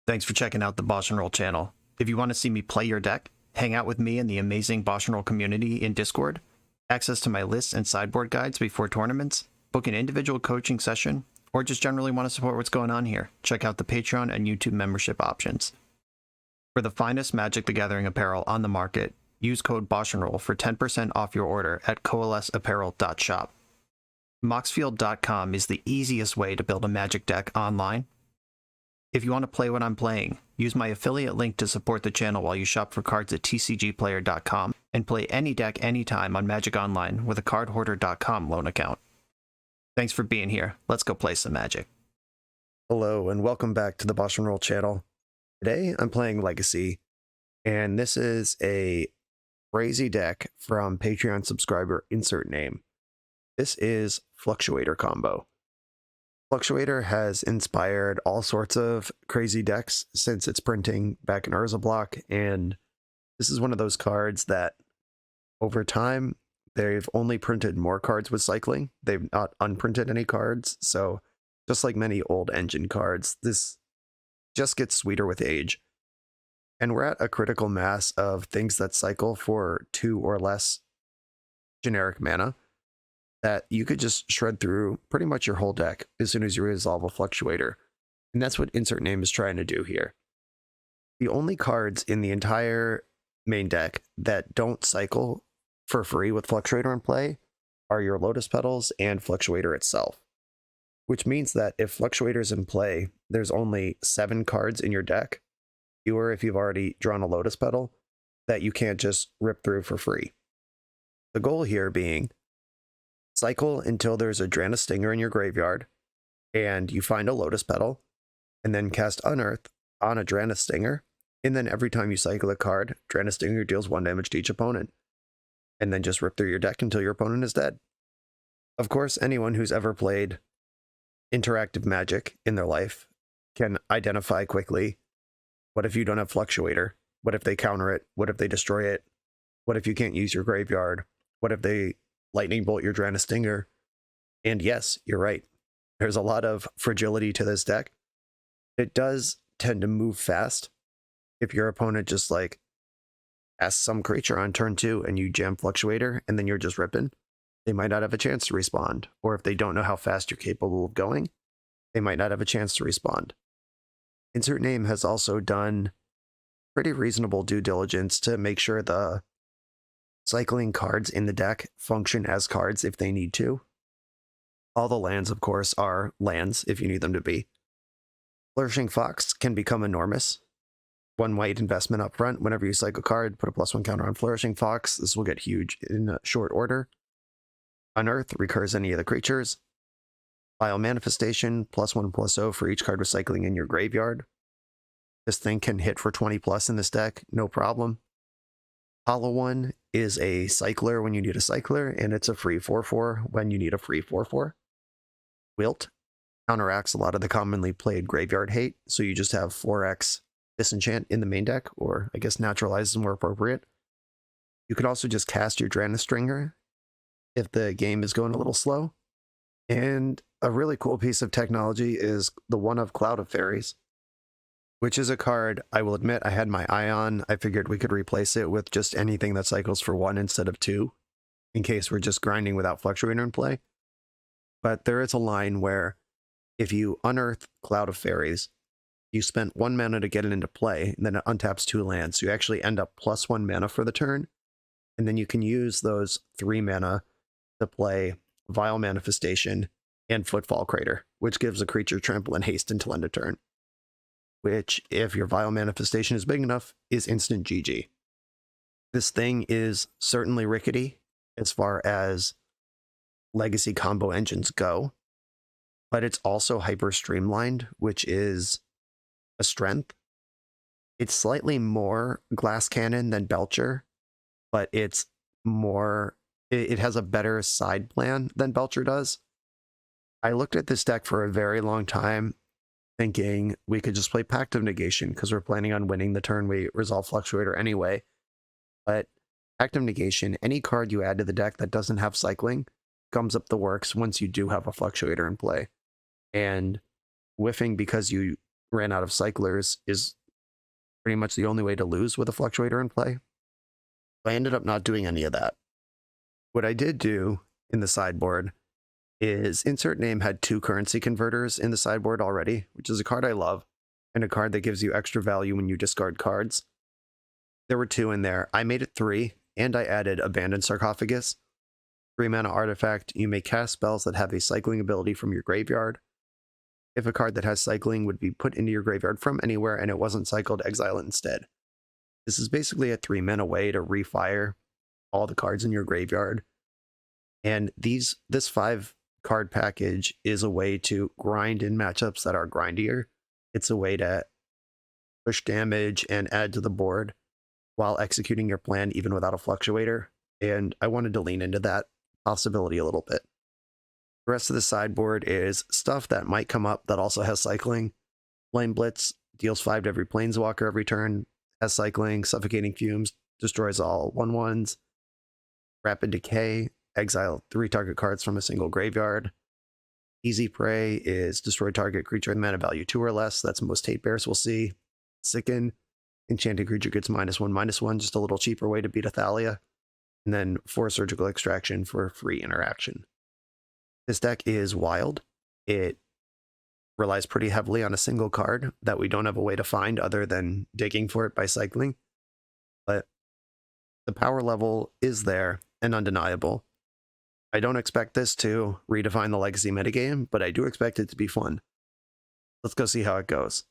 Thanks for checking out the BoshNRoll channel. If you want to see me play your deck, hang out with me in the amazing BoshNRoll community in Discord, access to my lists and sideboard guides before tournaments, book an individual coaching session, or just generally want to support what's going on here, check out the Patreon and YouTube membership options. For the finest Magic the Gathering apparel on the market, use code BoshNRoll for 10% off your order at coalesceapparel.shop. Moxfield.com is the easiest way to build a Magic deck online. If you want to play what I'm playing, use my affiliate link to support the channel while you shop for cards at tcgplayer.com and play any deck anytime on Magic Online with a cardhoarder.com loan account. Thanks for being here. Let's go play some Magic. Hello and welcome back to the BoshNRoll channel. Today I'm playing Legacy, and this is a crazy deck from Patreon subscriber insert name. This is Fluctuator combo. Fluctuator has inspired all sorts of crazy decks since its printing back in Urza Block, and this is one of those cards that over time they've only printed more cards with cycling. They've not unprinted any cards, so just like many old engine cards, this just gets sweeter with age. And we're at a critical mass of things that cycle for 2 or less generic mana that you could just shred through pretty much your whole deck as soon as you resolve a Fluctuator. And that's what insert name is trying to do here. The only cards in the entire main deck that don't cycle for free with Fluctuator in play are your Lotus Petals and Fluctuator itself. Which means that if Fluctuator's in play, there's only 7 cards in your deck, fewer if you've already drawn a Lotus Petal, that you can't just rip through for free. The goal here being cycle until there's a Drana Stinger in your graveyard, and you find a Lotus Petal, and then cast Unearth on a Drana Stinger, and then every time you cycle a card, Drana Stinger deals 1 damage to each opponent, and then just rip through your deck until your opponent is dead. Of course, anyone who's ever played interactive Magic in their life can identify quickly, what if you don't have Fluctuator? What if they counter it? What if they destroy it? What if you can't use your graveyard? What if they lightning bolt your Drana Stinger? And yes, you're right. There's a lot of fragility to this deck. It does tend to move fast. If your opponent just like asks some creature on turn 2 and you jam Fluctuator and then you're just ripping, they might not have a chance to respond. Or if they don't know how fast you're capable of going, they might not have a chance to respond. Insert name has also done pretty reasonable due diligence to make sure the cycling cards in the deck function as cards if they need to. All the lands, of course, are lands if you need them to be. Flourishing Fox can become enormous. 1 white investment up front. Whenever you cycle a card, put a +1 counter on Flourishing Fox. This will get huge in short order. Unearth recurs any of the creatures. Vile Manifestation, +1/+0 for each card recycling in your graveyard. This thing can hit for 20+ in this deck, no problem. Hollow One is a cycler when you need a cycler, and it's a free 4/4 when you need a free 4/4. Wilt counteracts a lot of the commonly played graveyard hate, so you just have 4x Disenchant in the main deck, or I guess Naturalize is more appropriate. You can also just cast your Drana Stinger if the game is going a little slow. And a really cool piece of technology is the one of Cloud of Fairies, which is a card I will admit I had my eye on. I figured we could replace it with just anything that cycles for 1 instead of 2, in case we're just grinding without Fluctuator in play. But there is a line where if you unearth Cloud of Fairies, you spent 1 mana to get it into play, and then it untaps 2 lands. So you actually end up +1 mana for the turn, and then you can use those 3 mana to play Vile Manifestation and Footfall Crater, which gives a creature trample and haste until end of turn. Which, if your Vile Manifestation is big enough, is instant GG. This thing is certainly rickety as far as legacy combo engines go, but it's also hyper streamlined, which is a strength. It's slightly more glass cannon than Belcher, but it's more, it has a better side plan than Belcher does. I looked at this deck for a very long time thinking we could just play Pact of Negation because we're planning on winning the turn we resolve Fluctuator anyway. But Pact of Negation, any card you add to the deck that doesn't have cycling comes up the works once you do have a Fluctuator in play. And whiffing because you ran out of cyclers is pretty much the only way to lose with a Fluctuator in play. I ended up not doing any of that. What I did do in the sideboard is Insert Name had 2 currency converters in the sideboard already, which is a card I love, and a card that gives you extra value when you discard cards. There were 2 in there. I made it 3, and I added Abandoned Sarcophagus. 3 mana artifact. You may cast spells that have a cycling ability from your graveyard. If a card that has cycling would be put into your graveyard from anywhere and it wasn't cycled, exile it instead. This is basically a 3 mana way to refire all the cards in your graveyard. And this 5 card package is a way to grind in matchups that are grindier. It's a way to push damage and add to the board while executing your plan even without a Fluctuator. And I wanted to lean into that possibility a little bit. The rest of the sideboard is stuff that might come up that also has cycling. Flame Blitz deals 5 to every Planeswalker every turn, has cycling. Suffocating Fumes destroys all 1/1s. Rapid Decay, exile 3 target cards from a single graveyard. Easy Prey is destroy target creature with mana value 2 or less. That's most Hate Bears we'll see. Sicken, enchanted creature gets -1/-1, just a little cheaper way to beat a Thalia. And then 4 Surgical Extraction for free interaction. This deck is wild. It relies pretty heavily on a single card that we don't have a way to find other than digging for it by cycling. But the power level is there and undeniable. I don't expect this to redefine the Legacy metagame, but I do expect it to be fun. Let's go see how it goes.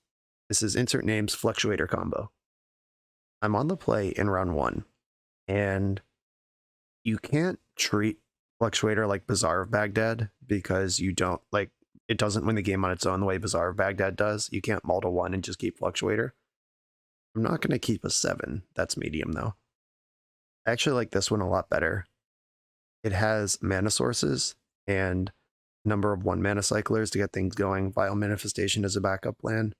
This is Insert Name's Fluctuator combo. I'm on the play in round 1, and you can't treat Fluctuator like Bazaar of Baghdad because you don't, like, it doesn't win the game on its own the way Bazaar of Baghdad does. You can't mull to 1 and just keep Fluctuator. I'm not going to keep a 7. That's medium, though. I actually like this one a lot better. It has mana sources and number of 1 mana cyclers to get things going. Vile Manifestation as a backup plan.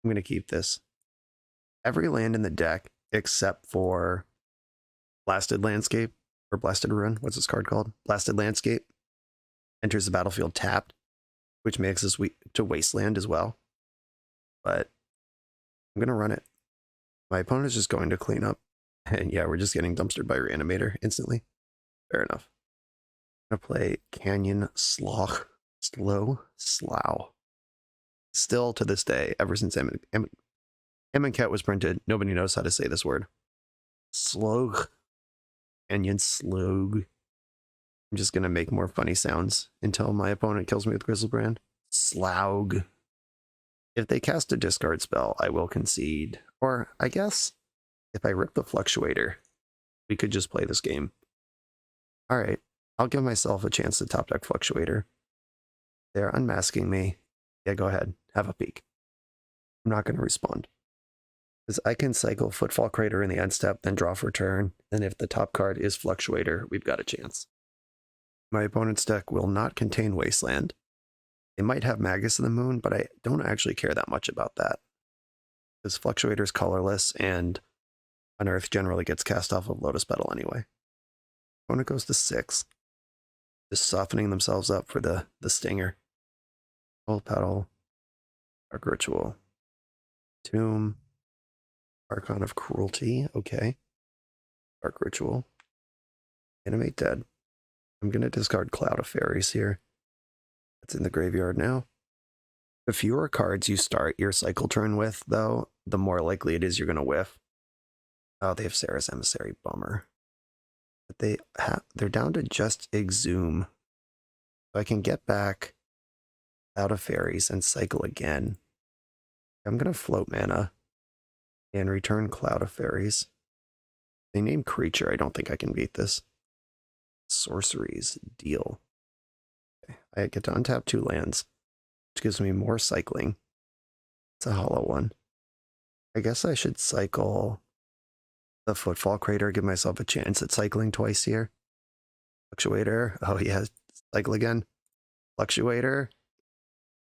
I'm going to keep this. Every land in the deck, except for Blasted Landscape, or Blasted Ruin, what's this card called? Blasted Landscape, enters the battlefield tapped, which makes us to Wasteland as well. But I'm going to run it. My opponent is just going to clean up. And yeah, we're just getting dumpstered by Reanimator instantly. Fair enough. I'm going to play Canyon Slough. Still to this day, ever since Amonkhet was printed, nobody knows how to say this word. Slog. Canyon Slog. I'm just going to make more funny sounds until my opponent kills me with Grizzlebrand. Slaug. If they cast a discard spell, I will concede. Or, I guess, if I rip the Fluctuator, we could just play this game. Alright, I'll give myself a chance to top deck Fluctuator. They're unmasking me. Yeah, go ahead. Have a peek. I'm not going to respond. Because I can cycle Footfall Crater in the end step, then draw for turn, and if the top card is Fluctuator, we've got a chance. My opponent's deck will not contain Wasteland. They might have Magus of the Moon, but I don't actually care that much about that. Because Fluctuator's colorless, and Unearth generally gets cast off of Lotus Petal anyway. Opponent goes to 6. Just softening themselves up for the Stinger. Old Petal. Dark Ritual. Tomb. Archon of Cruelty. Okay. Dark Ritual. Animate Dead. I'm going to discard Cloud of Fairies here. That's in the graveyard now. The fewer cards you start your cycle turn with, though, the more likely it is you're going to whiff. Oh, they have Sarah's Emissary. Bummer. But they're down to just Exhume. So I can get back Cloud of Fairies and cycle again. I'm going to float mana and return Cloud of Fairies. They name creature. I don't think I can beat this. Sorceries. Deal. Okay. I get to untap 2 lands, which gives me more cycling. It's a hollow one. I guess I should cycle the Footfall Crater, give myself a chance at cycling twice here. Fluctuator. Oh yeah, cycle again. Fluctuator.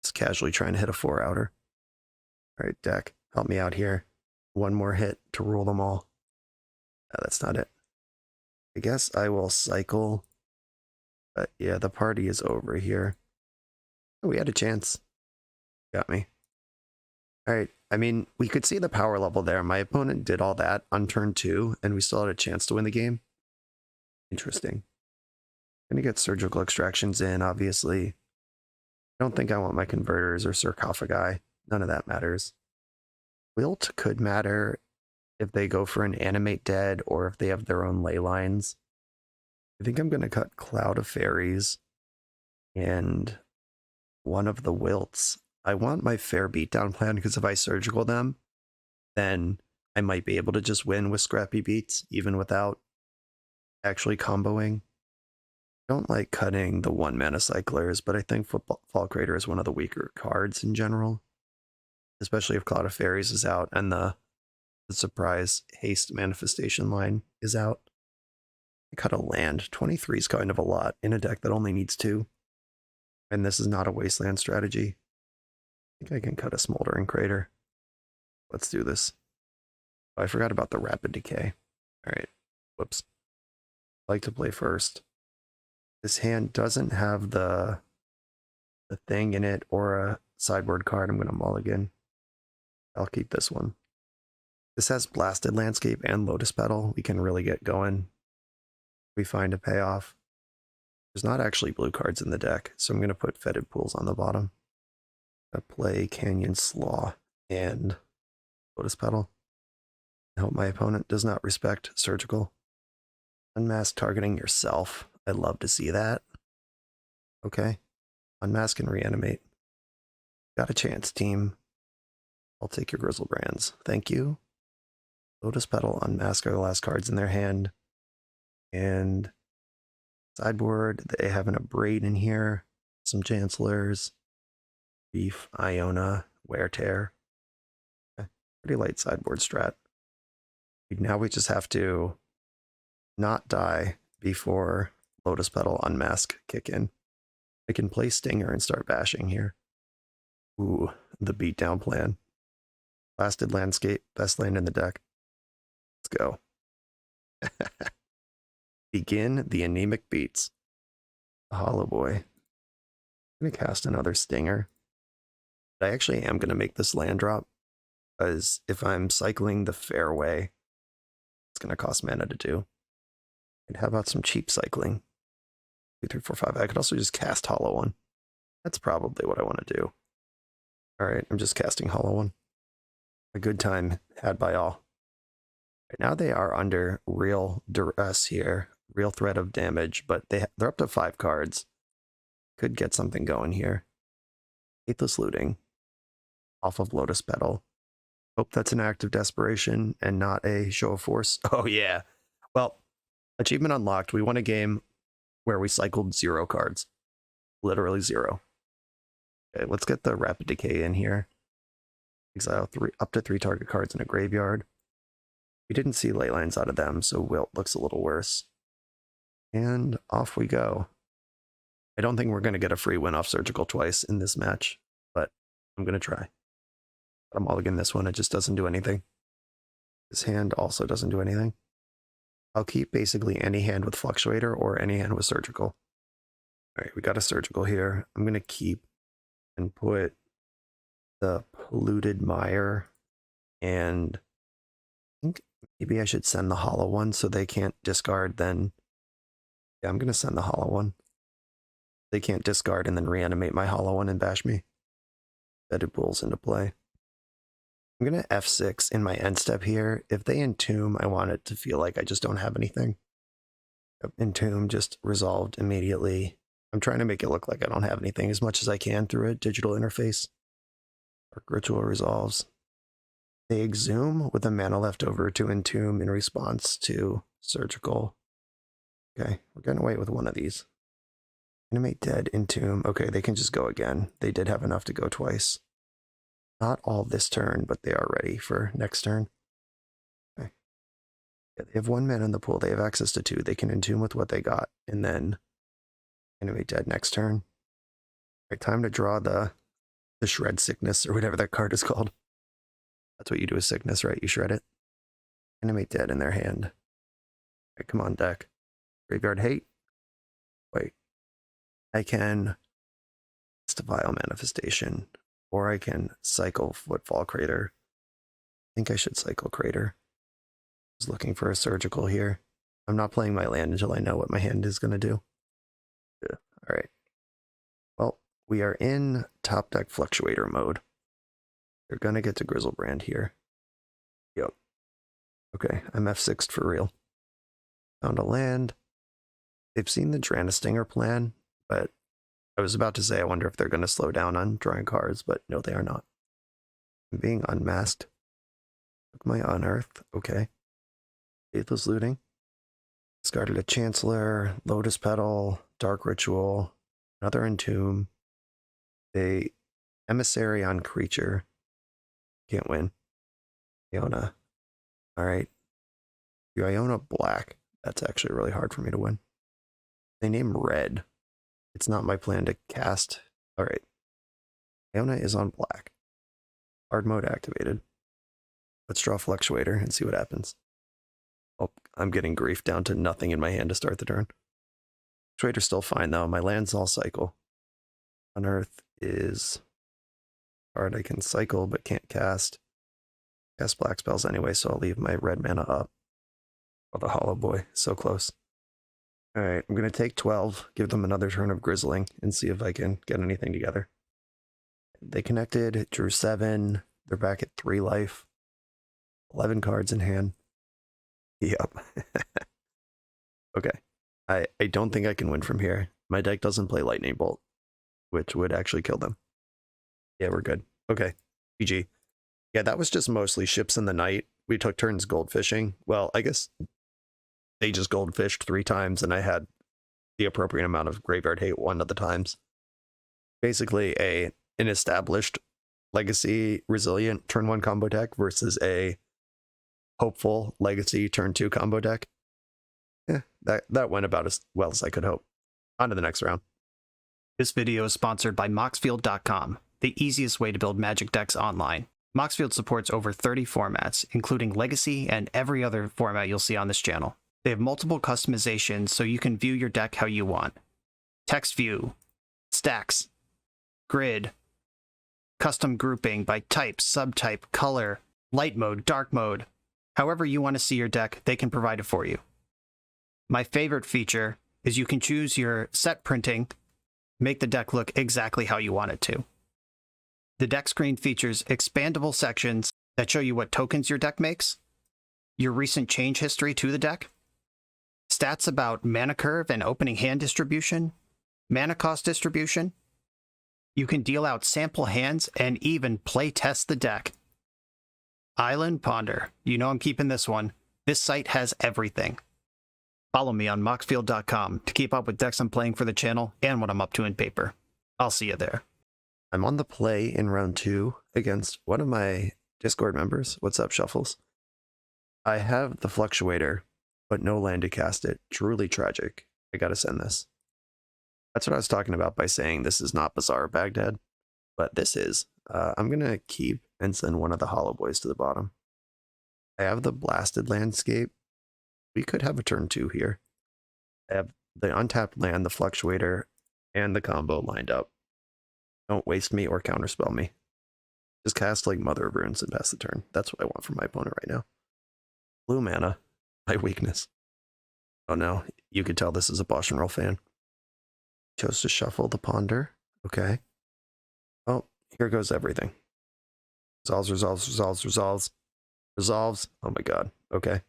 Just casually trying to hit a 4-outer. Alright, deck. Help me out here. 1 more hit to rule them all. No, that's not it. I guess I will cycle. But yeah, the party is over here. Oh, we had a chance. Got me. All right. I mean, we could see the power level there. My opponent did all that on turn 2, and we still had a chance to win the game. Interesting. Gonna get surgical extractions in, obviously. I don't think I want my converters or sarcophagi. None of that matters. Wilt could matter if they go for an animate dead or if they have their own ley lines. I think I'm gonna cut Cloud of Fairies and one of the wilts. I want my fair beatdown plan because if I surgical them, then I might be able to just win with scrappy beats, even without actually comboing. I don't like cutting the 1-mana cyclers, but I think Fluctuator is one of the weaker cards in general, especially if Cloud of Fairies is out and the surprise haste manifestation line is out. I cut a land. 23 is kind of a lot in a deck that only needs 2. And this is not a wasteland strategy. I think I can cut a Smoldering Crater. Let's do this. Oh, I forgot about the Rapid Decay. All right. Whoops. I like to play first. This hand doesn't have the thing in it or a sideboard card. I'm going to mulligan. I'll keep this one. This has Blasted Landscape and Lotus Petal. We can really get going. We find a payoff. There's not actually blue cards in the deck, so I'm going to put Fetid Pools on the bottom. I play Canyon Slaw and Lotus Petal. I hope my opponent does not respect Surgical. Unmask targeting yourself. I'd love to see that. Okay. Unmask and reanimate. Got a chance, team. I'll take your Grizzlebrands. Thank you. Lotus Petal, Unmask are the last cards in their hand. And sideboard, they have an Abrade in here. Some Chancellors. Reef, Iona, Wear Tear. Okay. Pretty light sideboard strat. Now we just have to not die before Lotus Petal, Unmask kick in. I can play Stinger and start bashing here. Ooh, the beatdown plan. Blasted Landscape, best land in the deck. Let's go. Begin the anemic beats. Hollow Boy. I'm going to cast another Stinger. But I actually am going to make this land drop, because if I'm cycling the fairway, it's going to cost mana to do. And how about some cheap cycling? 2, 3, 4, 5. I could also just cast Hollow One. That's probably what I want to do. Alright, I'm just casting Hollow One. A good time had by all. Right now they are under real duress here. Real threat of damage, but they're up to 5 cards. Could get something going here. Faithless Looting. Off of Lotus Petal. Hope that's an act of desperation and not a show of force. Oh yeah. Well, achievement unlocked. We won a game where we cycled 0 cards. Literally 0. Okay, let's get the Rapid Decay in here. Exile up to 3 target cards in a graveyard. We didn't see ley lines out of them, so Wilt looks a little worse. And off we go. I don't think we're going to get a free win off Surgical twice in this match, but I'm going to try. I'm mulligan this one, it just doesn't do anything. This hand also doesn't do anything. I'll keep basically any hand with Fluctuator or any hand with Surgical. Alright, we got a Surgical here. I'm going to keep and put the Polluted Mire, and I think maybe I should send the Hollow One so they can't discard then. Yeah, I'm going to send the Hollow One. They can't discard and then reanimate my Hollow One and bash me. Fetid Pools into play. I'm going to F6 in my end step here. If they entomb, I want it to feel like I just don't have anything. Entomb just resolved immediately. I'm trying to make it look like I don't have anything as much as I can through a digital interface. Dark Ritual resolves. They exhume with a mana left over to entomb in response to Surgical. Okay, we're getting away with one of these. Animate Dead, Entomb. Okay, they can just go again. They did have enough to go twice. Not all this turn, but they are ready for next turn. Okay. Yeah, they have 1 mana in the pool. They have access to 2. They can entomb with what they got, and then Animate Dead next turn. All right, time to draw the Shred Sickness, or whatever that card is called. That's what you do with Sickness, right? You shred it. Animate Dead in their hand. All right, come on, deck. Graveyard Hate. Wait. I can... It's a Vile Manifestation. Or I can cycle Footfall Crater. I think I should cycle Crater. I was looking for a surgical here. I'm not playing my land until I know what my hand is going to do. Yeah. All right. Well, we are in top deck Fluctuator mode. They're going to get to Grizzlebrand here. Yep. Okay, I'm F6'd for real. Found a land. They've seen the Drana Stinger plan, but I was about to say I wonder if they're going to slow down on drawing cards, but no, they are not. I'm being unmasked. Took my Unearth. Okay. Faithless Looting. Discarded a Chancellor, Lotus Petal, Dark Ritual, another Entomb. A Emissary on Creature. Can't win. Iona. Alright. Iona Black. That's actually really hard for me to win. They name Red. It's not my plan to cast. Alright. Iona is on Black. Hard mode activated. Let's draw Fluctuator and see what happens. Oh, I'm getting grief down to nothing in my hand to start the turn. Fluctuator's still fine though. My land's all cycle. Unearth is card I can cycle but can't cast. Cast black spells anyway, so I'll leave my red mana up. Oh, the Hollow Boy. So close. Alright, I'm going to take 12, give them another turn of Grizzling, and see if I can get anything together. They connected, drew 7. They're back at 3 life. 11 cards in hand. Yep. Okay. I don't think I can win from here. My deck doesn't play Lightning Bolt, which would actually kill them. Yeah, we're good. Okay. GG. Yeah, that was just mostly ships in the night. We took turns goldfishing. Well, I guess they just goldfished 3 times, and I had the appropriate amount of graveyard hate 1 of the times. Basically, an established legacy resilient turn 1 combo deck versus a hopeful legacy turn 2 combo deck. Yeah, that went about as well as I could hope. On to the next round. This video is sponsored by Moxfield.com, the easiest way to build Magic decks online. Moxfield supports over 30 formats, including Legacy and every other format you'll see on this channel. They have multiple customizations so you can view your deck how you want. Text view, stacks, grid, custom grouping by type, subtype, color, light mode, dark mode. However you want to see your deck, they can provide it for you. My favorite feature is you can choose your set printing, make the deck look exactly how you want it to. The deck screen features expandable sections that show you what tokens your deck makes, your recent change history to the deck, stats about mana curve and opening hand distribution, mana cost distribution. You can deal out sample hands and even play test the deck. Island Ponder. You know I'm keeping this one. This site has everything. Follow me on Moxfield.com to keep up with decks I'm playing for the channel and what I'm up to in paper. I'll see you there. I'm on the play in round 2 against one of my Discord members. What's up, Shuffles? I have the Fluctuator, but no land to cast it. Truly tragic. I gotta send this. That's what I was talking about by saying this is not Bizarre Baghdad, but this is. I'm gonna keep and send one of the Hollow Boys to the bottom. I have the Blasted Landscape. We could have a turn 2 here. I have the untapped land, the Fluctuator, and the combo lined up. Don't waste me or counterspell me. Just cast like Mother of Runes and pass the turn. That's what I want from my opponent right now. Blue mana, my weakness. Oh no, you could tell this is a BoshNRoll fan. Chose to shuffle the Ponder. Okay. Oh, here goes everything. Resolves, resolves, resolves, resolves. Resolves. Oh my god. Okay.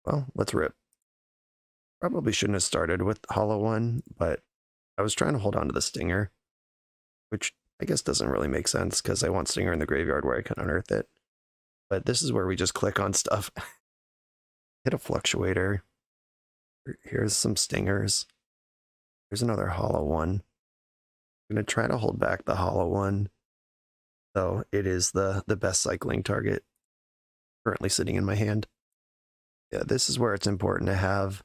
Well, let's rip. Probably shouldn't have started with Hollow One, but I was trying to hold on to the Stinger, which I guess doesn't really make sense because I want Stinger in the graveyard where I can unearth it. But this is where we just click on stuff. Hit a Fluctuator. Here's some Stingers. Here's another Hollow One. I'm going to try to hold back the Hollow One, though it is the best cycling target currently sitting in my hand. Yeah, this is where it's important to have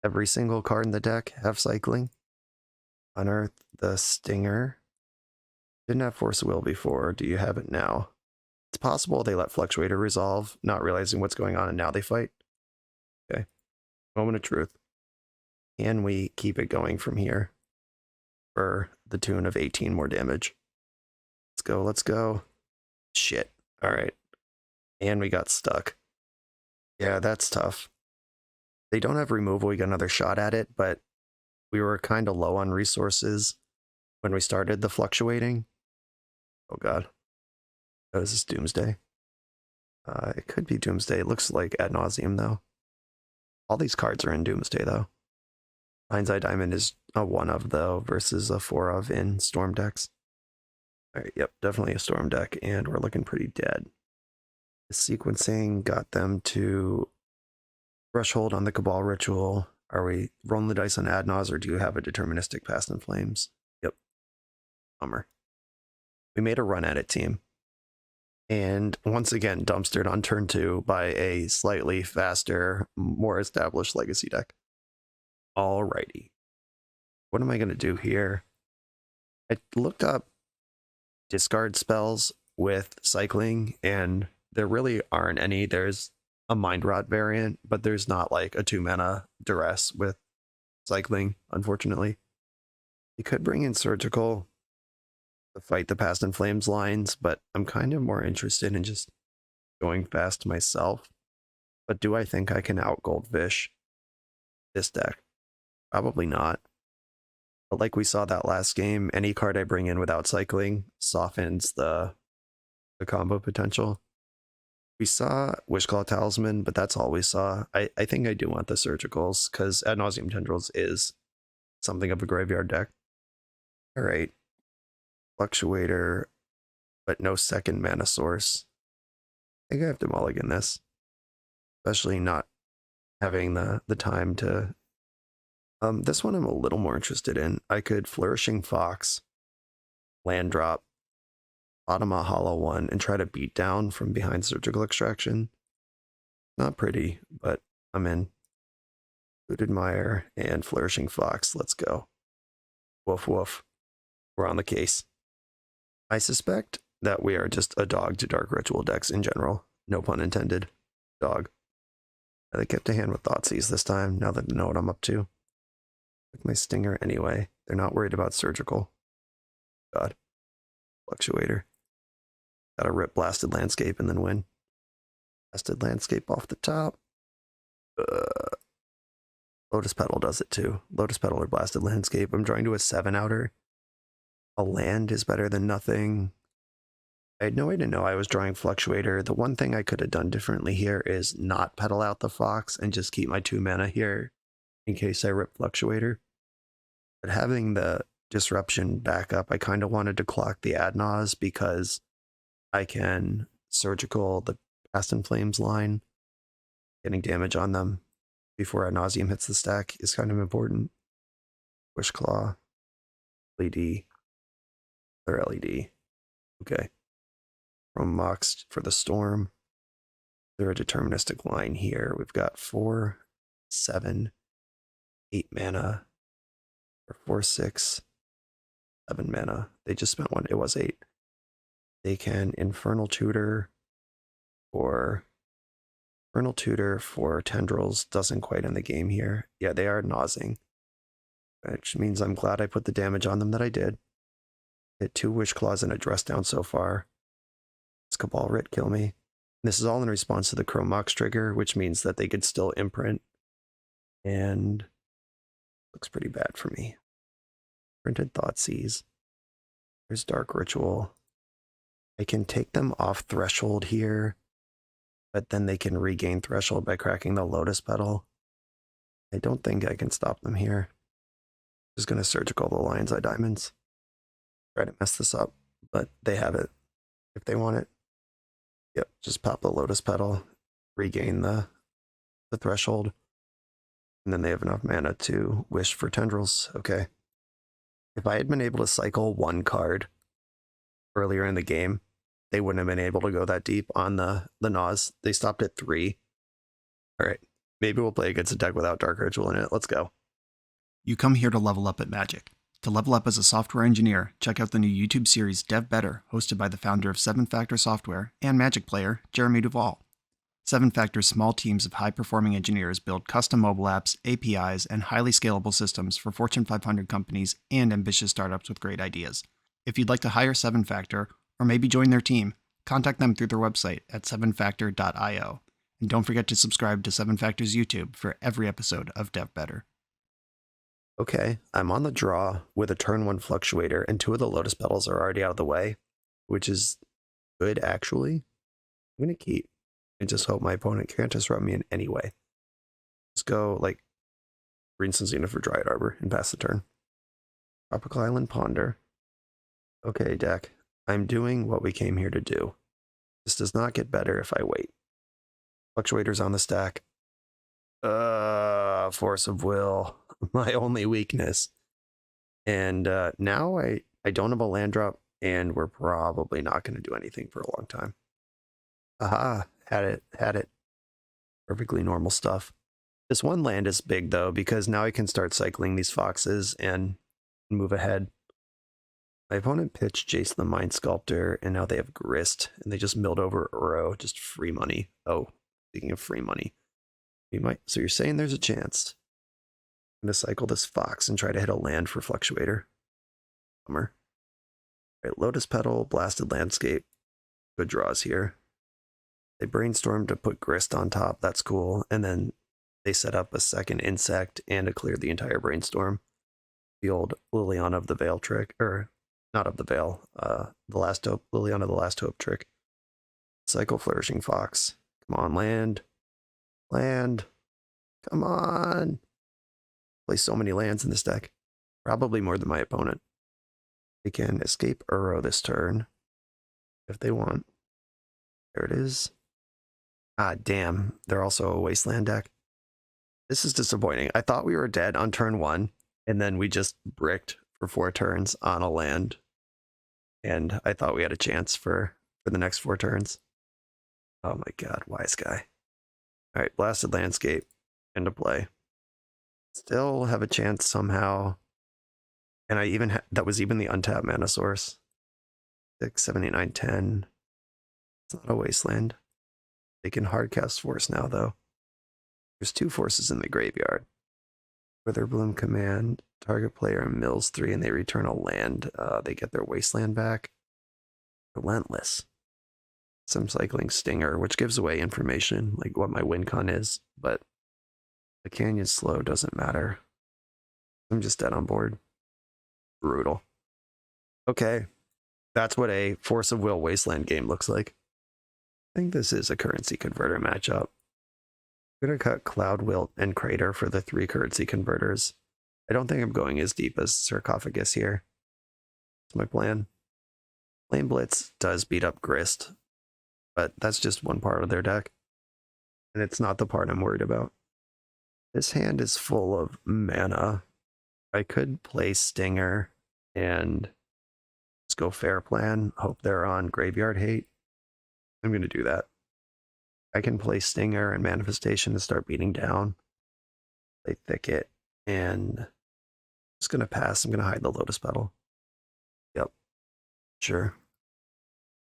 every single card in the deck have cycling. Unearth the Stinger. Didn't have Force of Will before. Do you have it now? It's possible they let Fluctuator resolve, not realizing what's going on, and now they fight. Okay. Moment of truth. Can we keep it going from here for the tune of 18 more damage? Let's go, let's go. Shit. All right. And we got stuck. Yeah, that's tough. They don't have removal. We got another shot at it, but we were kind of low on resources when we started the fluctuating. Oh god. Oh, is this Doomsday? It could be Doomsday. It looks like Ad Nauseam, though. All these cards are in Doomsday, though. Mind's Eye Diamond is a 1 of, though, versus a 4 of in Storm decks. Alright, yep, definitely a Storm deck, and we're looking pretty dead. The sequencing got them to Threshold on the Cabal Ritual. Are we rolling the dice on Adnaz, or do you have a deterministic Past in Flames? Yep. Bummer. We made a run at it, team. And once again, dumpstered on turn 2 by a slightly faster, more established Legacy deck. Alrighty. What am I going to do here? I looked up discard spells with cycling, and there really aren't any. There's a Mind Rot variant, but there's not like a 2-mana duress with cycling, unfortunately. You could bring in Surgical to fight the Past in Flames lines, but I'm kind of more interested in just going fast myself. But do I think I can out Goldfish this deck? Probably not. But like we saw that last game, any card I bring in without cycling softens the combo potential. We saw Wishclaw Talisman, but that's all we saw. I think I do want the Surgicals, because Ad Nauseam Tendrils is something of a graveyard deck. Alright. Fluctuator, but no second mana source. I think I have to mulligan this. Especially not having the time to... this one I'm a little more interested in. I could Flourishing Fox, land drop, bottom a hollow one, and try to beat down from behind Surgical Extraction. Not pretty, but I'm in. Looted Mire and Flourishing Fox. Let's go. Woof woof. We're on the case. I suspect that we are just a dog to Dark Ritual decks in general. No pun intended. Dog. They kept a hand with Thoughtseize this time, now that they know what I'm up to. With my Stinger anyway. They're not worried about Surgical. God. Fluctuator. Gotta rip Blasted Landscape and then win. Blasted Landscape off the top. Lotus Petal does it too. Lotus Petal or Blasted Landscape. I'm drawing to a 7-outer. A land is better than nothing. I had no way to know I was drawing Fluctuator. The one thing I could have done differently here is not pedal out the Fox and just keep my 2 mana here in case I rip Fluctuator. But having the Disruption back up, I kind of wanted to clock the Adnaz because I can Surgical the Past in Flames line. Getting damage on them before Ad Nauseam hits the stack is kind of important. Wishclaw. LED. Or LED. Okay. From Mox for the Storm. They're a deterministic line here. We've got 4, 7, 8 mana. Or 4, 6, 7 mana. They just spent 1. It was 8. They can Infernal Tutor or Infernal Tutor for Tendrils. Doesn't quite end the game here. Yeah, they are nosing. Which means I'm glad I put the damage on them that I did. Hit 2 Wishclaws and a Dress Down so far. This Cabal Writ kill me. This is all in response to the Chrome Mox trigger, which means that they could still imprint. And looks pretty bad for me. Printed Thoughtseize. There's Dark Ritual. I can take them off Threshold here, but then they can regain Threshold by cracking the Lotus Petal. I don't think I can stop them here. Just gonna Surgical the Lion's Eye Diamonds. Try to mess this up, but they have it if they want it. Yep, just pop the Lotus Petal, regain the Threshold, and then they have enough mana to wish for Tendrils. Okay. If I had been able to cycle 1 card earlier in the game, they wouldn't have been able to go that deep on the Nas. They stopped at 3. All right, maybe we'll play against a deck without Dark Ritual in it. Let's go. You come here to level up at Magic. To level up as a software engineer, check out the new YouTube series Dev Better, hosted by the founder of 7 Factor Software and Magic player, Jeremy Duvall. 7 Factor's small teams of high-performing engineers build custom mobile apps, APIs, and highly scalable systems for Fortune 500 companies and ambitious startups with great ideas. If you'd like to hire 7 Factor or maybe join their team, contact them through their website at 7factor.io. And don't forget to subscribe to 7Factor's YouTube for every episode of Dev Better. Okay, I'm on the draw with a turn 1 Fluctuator, and 2 of the Lotus Petals are already out of the way, which is good, actually. I'm going to keep and just hope my opponent can't disrupt me in any way. Let's go, like, Green Zenith for Dryad Arbor and pass the turn. Tropical Island Ponder. Okay, deck. I'm doing what we came here to do. This does not get better if I wait. Fluctuators on the stack. Force of Will. My only weakness. And now I don't have a land drop, and we're probably not going to do anything for a long time. Aha, had it. Perfectly normal stuff. This one land is big, though, because now I can start cycling these foxes and move ahead. My opponent pitched Jace the Mind Sculptor, and now they have Grist, and they just milled over Uro, just free money. Oh, speaking of free money. So you're saying there's a chance. I'm going to cycle this fox and try to hit a land for Fluctuator. Bummer. All right, Lotus Petal, Blasted Landscape. Good draws here. They brainstormed to put Grist on top. That's cool. And then they set up a second insect and to clear the entire brainstorm. The old Liliana of the Veil trick. Or, not of the Veil. The Last Hope. Liliana the Last Hope trick. Cycle Flourishing Fox. Come on, land. Land. Come on. Play so many lands in this deck. Probably more than my opponent. They can escape Uro this turn. If they want. There it is. Ah, damn. They're also a Wasteland deck. This is disappointing. I thought we were dead on turn 1, and then we just bricked for 4 turns on a land. And I thought we had a chance for the next 4 turns. Oh my god, wise guy. Alright, Blasted Landscape. Into play. Still have a chance somehow. And I even that was even the untapped mana source. 6, 7, 8, 9, 10. It's not a Wasteland. They can hardcast Force now, though. There's 2 forces in the graveyard. Witherbloom Command, target player mills 3 and they return a land. They get their Wasteland back. Relentless. Some cycling Stinger, which gives away information, like what my win con is, but the Canyon's slow doesn't matter. I'm just dead on board. Brutal. Okay. That's what a Force of Will Wasteland game looks like. I think this is a currency converter matchup. I'm going to cut Cloud Wilt and Crater for the 3 currency converters. I don't think I'm going as deep as Sarcophagus here. That's my plan. Flame Blitz does beat up Grist, but that's just one part of their deck. And it's not the part I'm worried about. This hand is full of mana. I could play Stinger and just go fair plan. Hope they're on Graveyard Hate. I'm going to do that. I can play Stinger and Manifestation to start beating down. Play Thicket. And I'm just going to pass. I'm going to hide the Lotus Petal. Yep. Sure.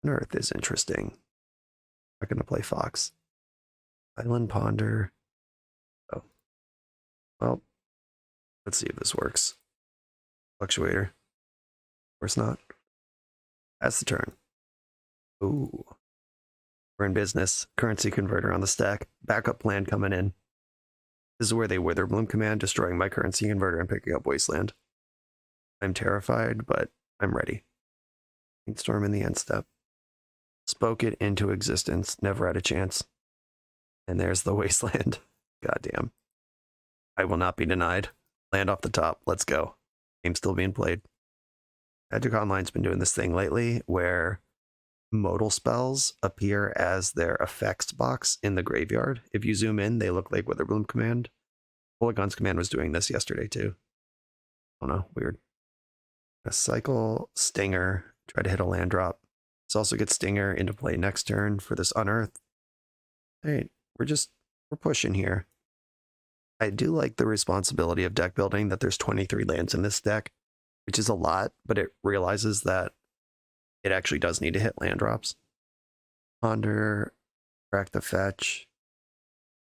Unearth is interesting. I'm going to play Fox. Island Ponder. Oh. Well, let's see if this works. Fluctuator. Of course not. That's the turn. Ooh. We're in business. Currency converter on the stack. Backup plan coming in. This is where they Witherbloom Command, destroying my currency converter and picking up Wasteland. I'm terrified, but I'm ready. Storm in the end step. Spoke it into existence. Never had a chance. And there's the Wasteland. Goddamn. I will not be denied. Land off the top. Let's go. Game's still being played. Magic Online's been doing this thing lately where modal spells appear as their effects box in the graveyard. If you zoom in, they look like Witherbloom Command. Polygon's Command was doing this yesterday too. Oh no, weird. A cycle Stinger, try to hit a land drop. This also gets Stinger into play next turn for this Unearth. Hey, we're pushing here. I do like the responsibility of deck building that there's 23 lands in this deck, which is a lot, but it realizes that it actually does need to hit land drops. Ponder, crack the fetch,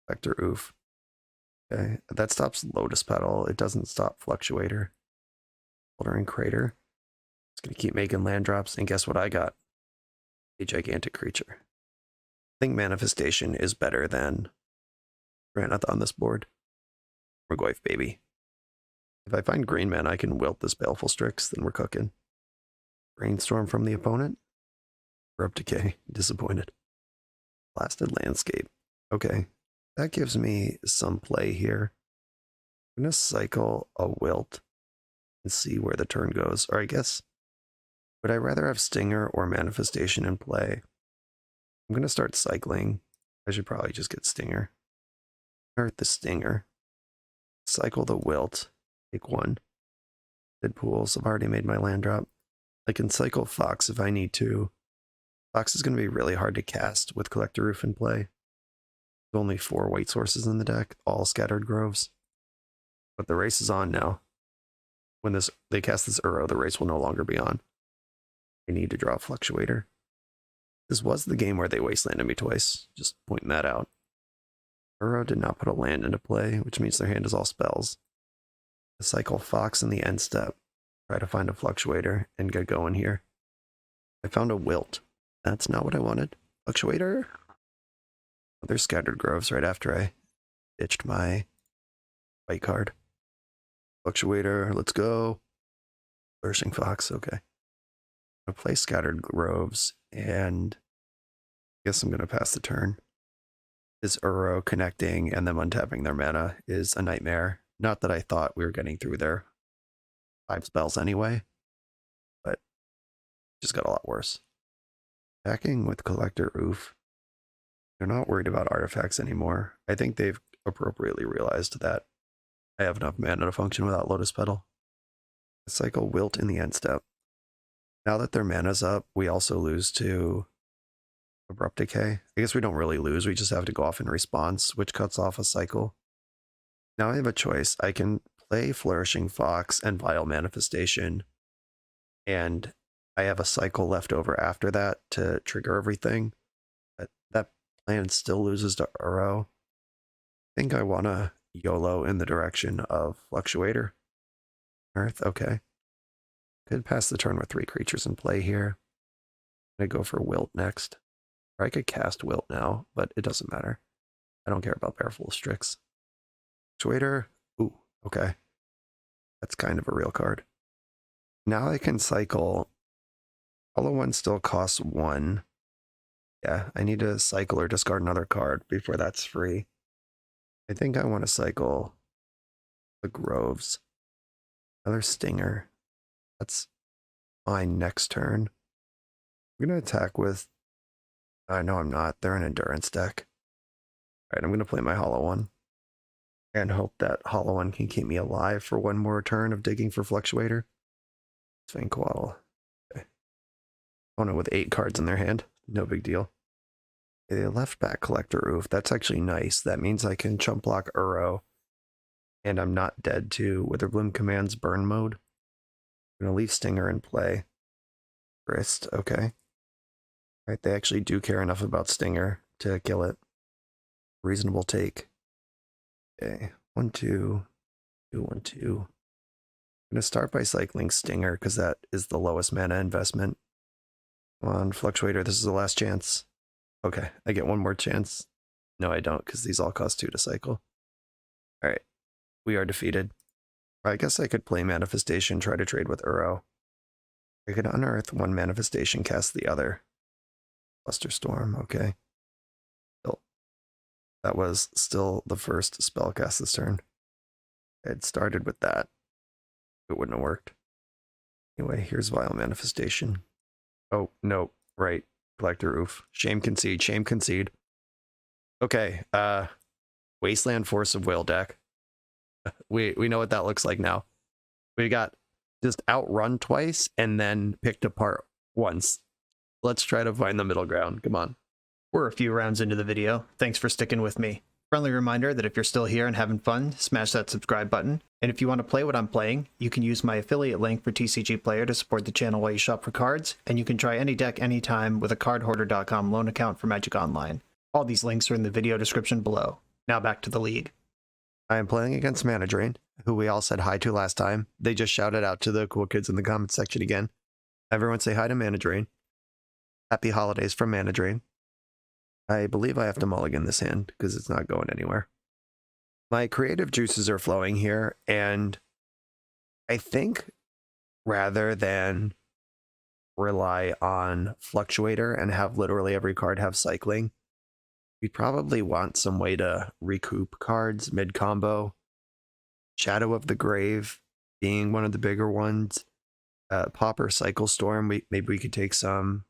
Vector Oof. Okay, that stops Lotus Petal. It doesn't stop Fluctuator. Bouldering Crater. It's going to keep making land drops, and guess what I got? a gigantic creature. I think Manifestation is better than Granite on this board. Morgoyf, baby. If I find green mana, I can wilt this Baleful Strix, then we're cooking. Brainstorm from the opponent. Corrupt Decay. Disappointed. Blasted Landscape. Okay. That gives me some play here. I'm going to cycle a wilt and see where the turn goes. Or I guess, would I rather have Stinger or Manifestation in play? I'm going to start cycling. I should probably just get Stinger. Earth the Stinger. Cycle the wilt. Take one. Dead pools. I've already made my land drop. I can cycle Fox if I need to. Fox is going to be really hard to cast with Collector Roof in play. There's only 4 white sources in the deck, all Scattered Groves. But the race is on now. When they cast this Uro, the race will no longer be on. I need to draw a Fluctuator. This was the game where they wastelanded me twice, just pointing that out. Uro did not put a land into play, which means their hand is all spells. I cycle Fox in the end step, try to find a Fluctuator, and get going here. I found a Wilt. That's not what I wanted. Fluctuator? There's Scattered Groves right after I ditched my white card. Fluctuator, let's go. Flourishing Fox, okay. I'm going to play Scattered Groves, and I guess I'm going to pass the turn. This Uro connecting and them untapping their mana is a nightmare. Not that I thought we were getting through their 5 spells anyway, but just got a lot worse. Attacking with Collector Roof. They're not worried about artifacts anymore. I think they've appropriately realized that I have enough mana to function without Lotus Petal. I cycle Wilt in the end step. Now that their mana's up, we also lose to Abrupt Decay. I guess we don't really lose, we just have to go off in response, which cuts off a cycle. Now I have a choice. I can play Flourishing Fox and Vile Manifestation, and I have a cycle left over after that to trigger everything. But that plan still loses to Uro. I think I want to YOLO in the direction of Fluctuator. Earth, okay. Could pass the turn with 3 creatures in play here. I'm going to go for Wilt next. Or I could cast Wilt now, but it doesn't matter. I don't care about Baleful Strix. Fluctuator, ooh, okay. That's kind of a real card. Now I can cycle. Hollow One still costs 1. Yeah, I need to cycle or discard another card before that's free. I think I want to cycle the Groves. Another Stinger. That's fine next turn. I'm going to attack with... no, I'm not. They're an Endurance deck. Alright, I'm going to play my Hollow One. And hope that Hollow One can keep me alive for one more turn of digging for Fluctuator. Svanquaddle. Okay. Opponent with 8 cards in their hand. No big deal. They left back Collector Roof. That's actually nice. That means I can chump block Uro. And I'm not dead to Witherbloom Command's burn mode. I'm going to leave Stinger in play. Grist, okay. Alright, they actually do care enough about Stinger to kill it. Reasonable take. Okay, 1, 2, 2, 1, 2. I'm going to start by cycling Stinger because that is the lowest mana investment. Come on, Fluctuator, this is the last chance. Okay, I get one more chance. No, I don't, because these all cost 2 to cycle. Alright, we are defeated. I guess I could play Manifestation, try to trade with Uro. I could unearth one Manifestation, cast the other. Buster Storm, okay. Still, that was still the first spell cast this turn. I had started with that. It wouldn't have worked. Anyway, here's Vile Manifestation. Oh, no, right. Collector Roof. Shame concede, shame concede. Okay, Wasteland Force of Will deck. We know what that looks like now. We got just outrun twice and then picked apart once. Let's try to find the middle ground. Come on. We're a few rounds into the video. Thanks for sticking with me. Friendly reminder that if you're still here and having fun, smash that subscribe button. And if you want to play what I'm playing, you can use my affiliate link for TCG Player to support the channel while you shop for cards, and you can try any deck anytime with a cardhoarder.com loan account for Magic Online. All these links are in the video description below. Now back to the league. I am playing against Mana Drain, who we all said hi to last time. They just shouted out to the cool kids in the comments section again. Everyone say hi to Mana Drain. Happy Holidays from Mana Drain. I believe I have to mulligan this hand because it's not going anywhere. My creative juices are flowing here, and I think rather than rely on Fluctuator and have literally every card have cycling, we probably want some way to recoup cards mid-combo. Shadow of the Grave being one of the bigger ones. Pauper Cycle Storm, maybe we could take some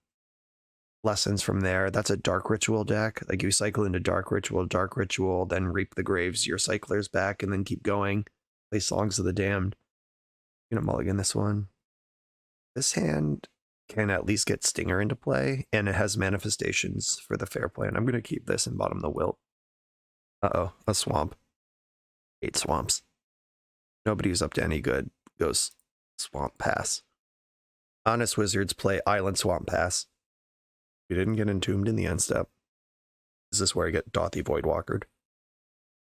lessons from there. That's a Dark Ritual deck. Like you cycle into Dark Ritual, then reap the graves, your cyclers back, and then keep going. Play Songs of the Damned. I'm gonna mulligan this one. This hand can at least get Stinger into play, and it has manifestations for the fair play. And I'm gonna keep this and bottom the Wilt. Uh-oh, a swamp. 8 swamps. Nobody who's up to any good goes Swamp Pass. Honest Wizards play Island Swamp Pass. We didn't get entombed in the end step. Is this where I get Dothy Voidwalkered?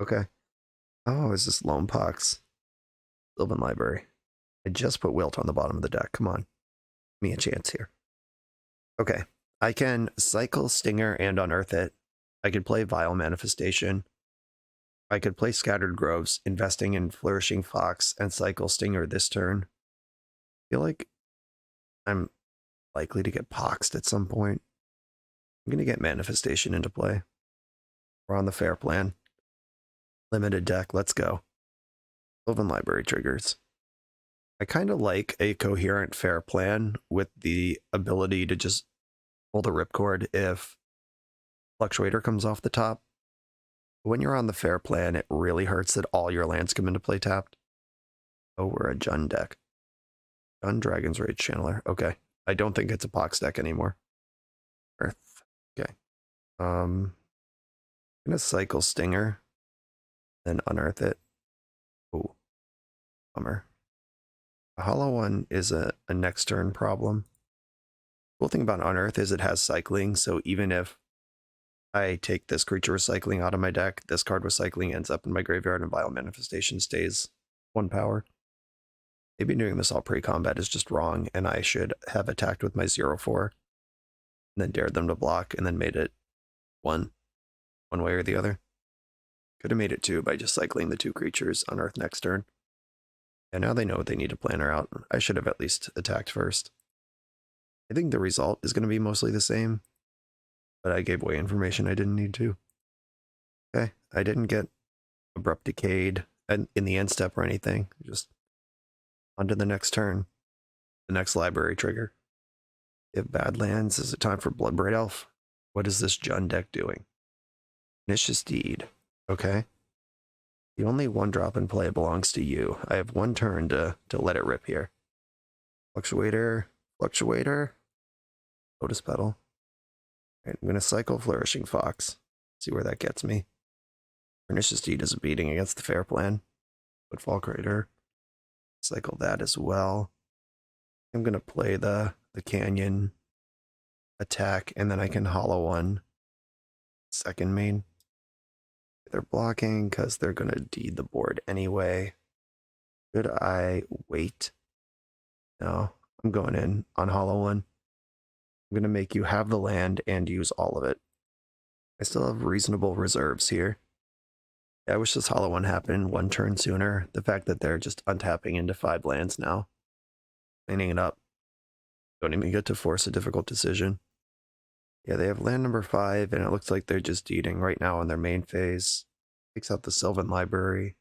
Okay. Oh, is this Lone Pox? Sylvan Library. I just put Wilt on the bottom of the deck. Come on. Give me a chance here. Okay. I can cycle Stinger and unearth it. I could play Vile Manifestation. I could play Scattered Groves, investing in Flourishing Fox, and cycle Stinger this turn. I feel like I'm likely to get poxed at some point. I'm going to get Manifestation into play. We're on the fair plan. Limited deck, let's go. Sylvan Library triggers. I kind of like a coherent fair plan with the ability to just pull the ripcord if Fluctuator comes off the top. When you're on the fair plan, it really hurts that all your lands come into play tapped. Oh, we're a Jund deck. Jund Dragon's Rage Channeler. Okay. I don't think it's a Pox deck anymore. Earth. Okay. I'm gonna cycle Stinger, then unearth it. Oh, bummer. A hollow one is a next turn problem. Cool thing about unearth is it has cycling, so even if I take this creature recycling out of my deck, this card recycling ends up in my graveyard, and Vile Manifestation stays 1 power. Maybe doing this all pre-combat is just wrong, and I should have attacked with my 0/4, and then dared them to block, and then made it one way or the other. Could have made it 2 by just cycling the 2 creatures on Earth next turn. And now they know they need to plan her out. I should have at least attacked first. I think the result is going to be mostly the same, but I gave away information I didn't need to. Okay, I didn't get Abrupt Decayed in the end step or anything. Just on to the next turn. The next library trigger. If Badlands, is it time for Bloodbraid Elf? What is this Jund deck doing? Pernicious Deed. Okay. The only 1-drop in play belongs to you. I have 1 turn to let it rip here. Fluctuator. Lotus Petal. Right, I'm going to cycle Flourishing Fox. See where that gets me. Pernicious Deed is a beating against the fair plan. Footfall Crater. Cycle that as well. I'm going to play the Canyon attack, and then I can hollow one second main. They're blocking because they're going to deed the board anyway. Should I wait? No, I'm going in on hollow one. I'm going to make you have the land and use all of it. I still have reasonable reserves here. Yeah, I wish this hollow one happened 1 turn sooner. The fact that they're just untapping into 5 lands now. Cleaning it up. Don't even get to force a difficult decision. Yeah, they have land number 5, and it looks like they're just deeding right now in their main phase. Takes out the Sylvan Library.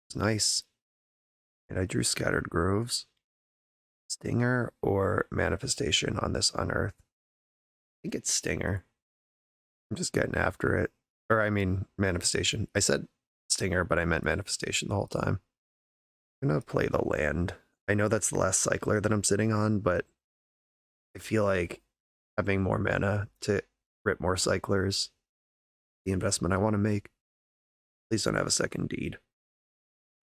It's nice. And I drew Scattered Groves. Stinger or Manifestation on this unearth? I think it's Stinger. I'm just getting after it. Or I mean, Manifestation. I said Stinger, but I meant Manifestation the whole time. I'm going to play the land. I know that's the last cycler that I'm sitting on, but I feel like having more mana to rip more cyclers, the investment I want to make. Please don't have a second deed.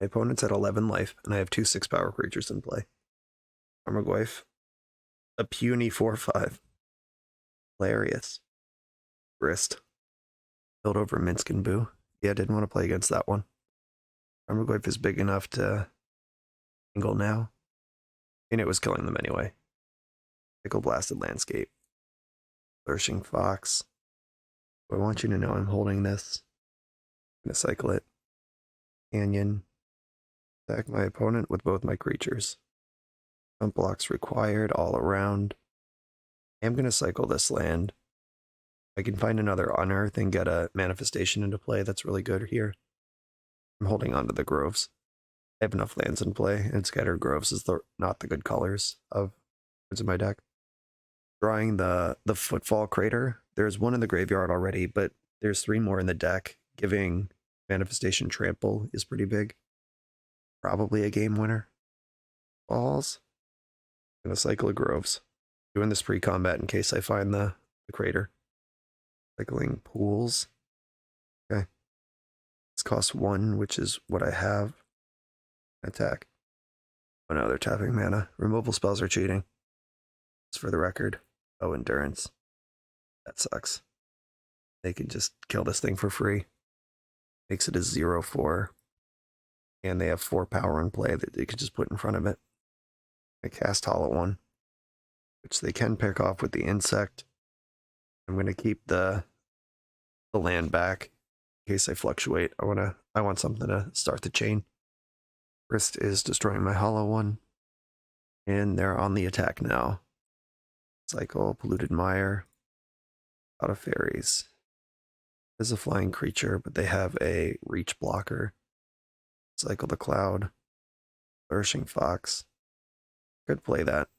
My opponent's at 11 life, and I have 2 6-power creatures in play. Armagoyf. A puny 4/5. Hilarious. Grist. Build over Minsk and Boo. Yeah, I didn't want to play against that one. Armagoyf is big enough to angle now. And it was killing them anyway. Pickle Blasted Landscape. Flourishing Fox. I want you to know I'm holding this. I'm going to cycle it. Canyon. Attack my opponent with both my creatures. Jump blocks required all around. I'm going to cycle this land. I can find another Unearth and get a manifestation into play. That's really good here. I'm holding on to the Groves. I have enough lands in play, and Scattered Groves is not the good colors of cards in my deck. Drawing the Footfall Crater. There's one in the graveyard already, but there's 3 more in the deck. Giving Manifestation Trample is pretty big. Probably a game winner. Balls. I'm going to cycle of Groves. Doing this pre-combat in case I find the crater. Cycling Pools. Okay. This costs 1, which is what I have. Attack. Oh no, they're tapping mana. Removal spells are cheating. Just for the record. Oh, Endurance. That sucks. They can just kill this thing for free. Makes it a 0/4. And they have 4 power in play that they could just put in front of it. I cast Hollow One, which they can pick off with the Insect. I'm going to keep the land back in case I fluctuate. I want something to start the chain. Wrist is destroying my Hollow One, and they're on the attack now. Cycle, Polluted Mire, out of fairies. There's a flying creature, but they have a reach blocker. Cycle the Cloud, Flourishing Fox. Could play that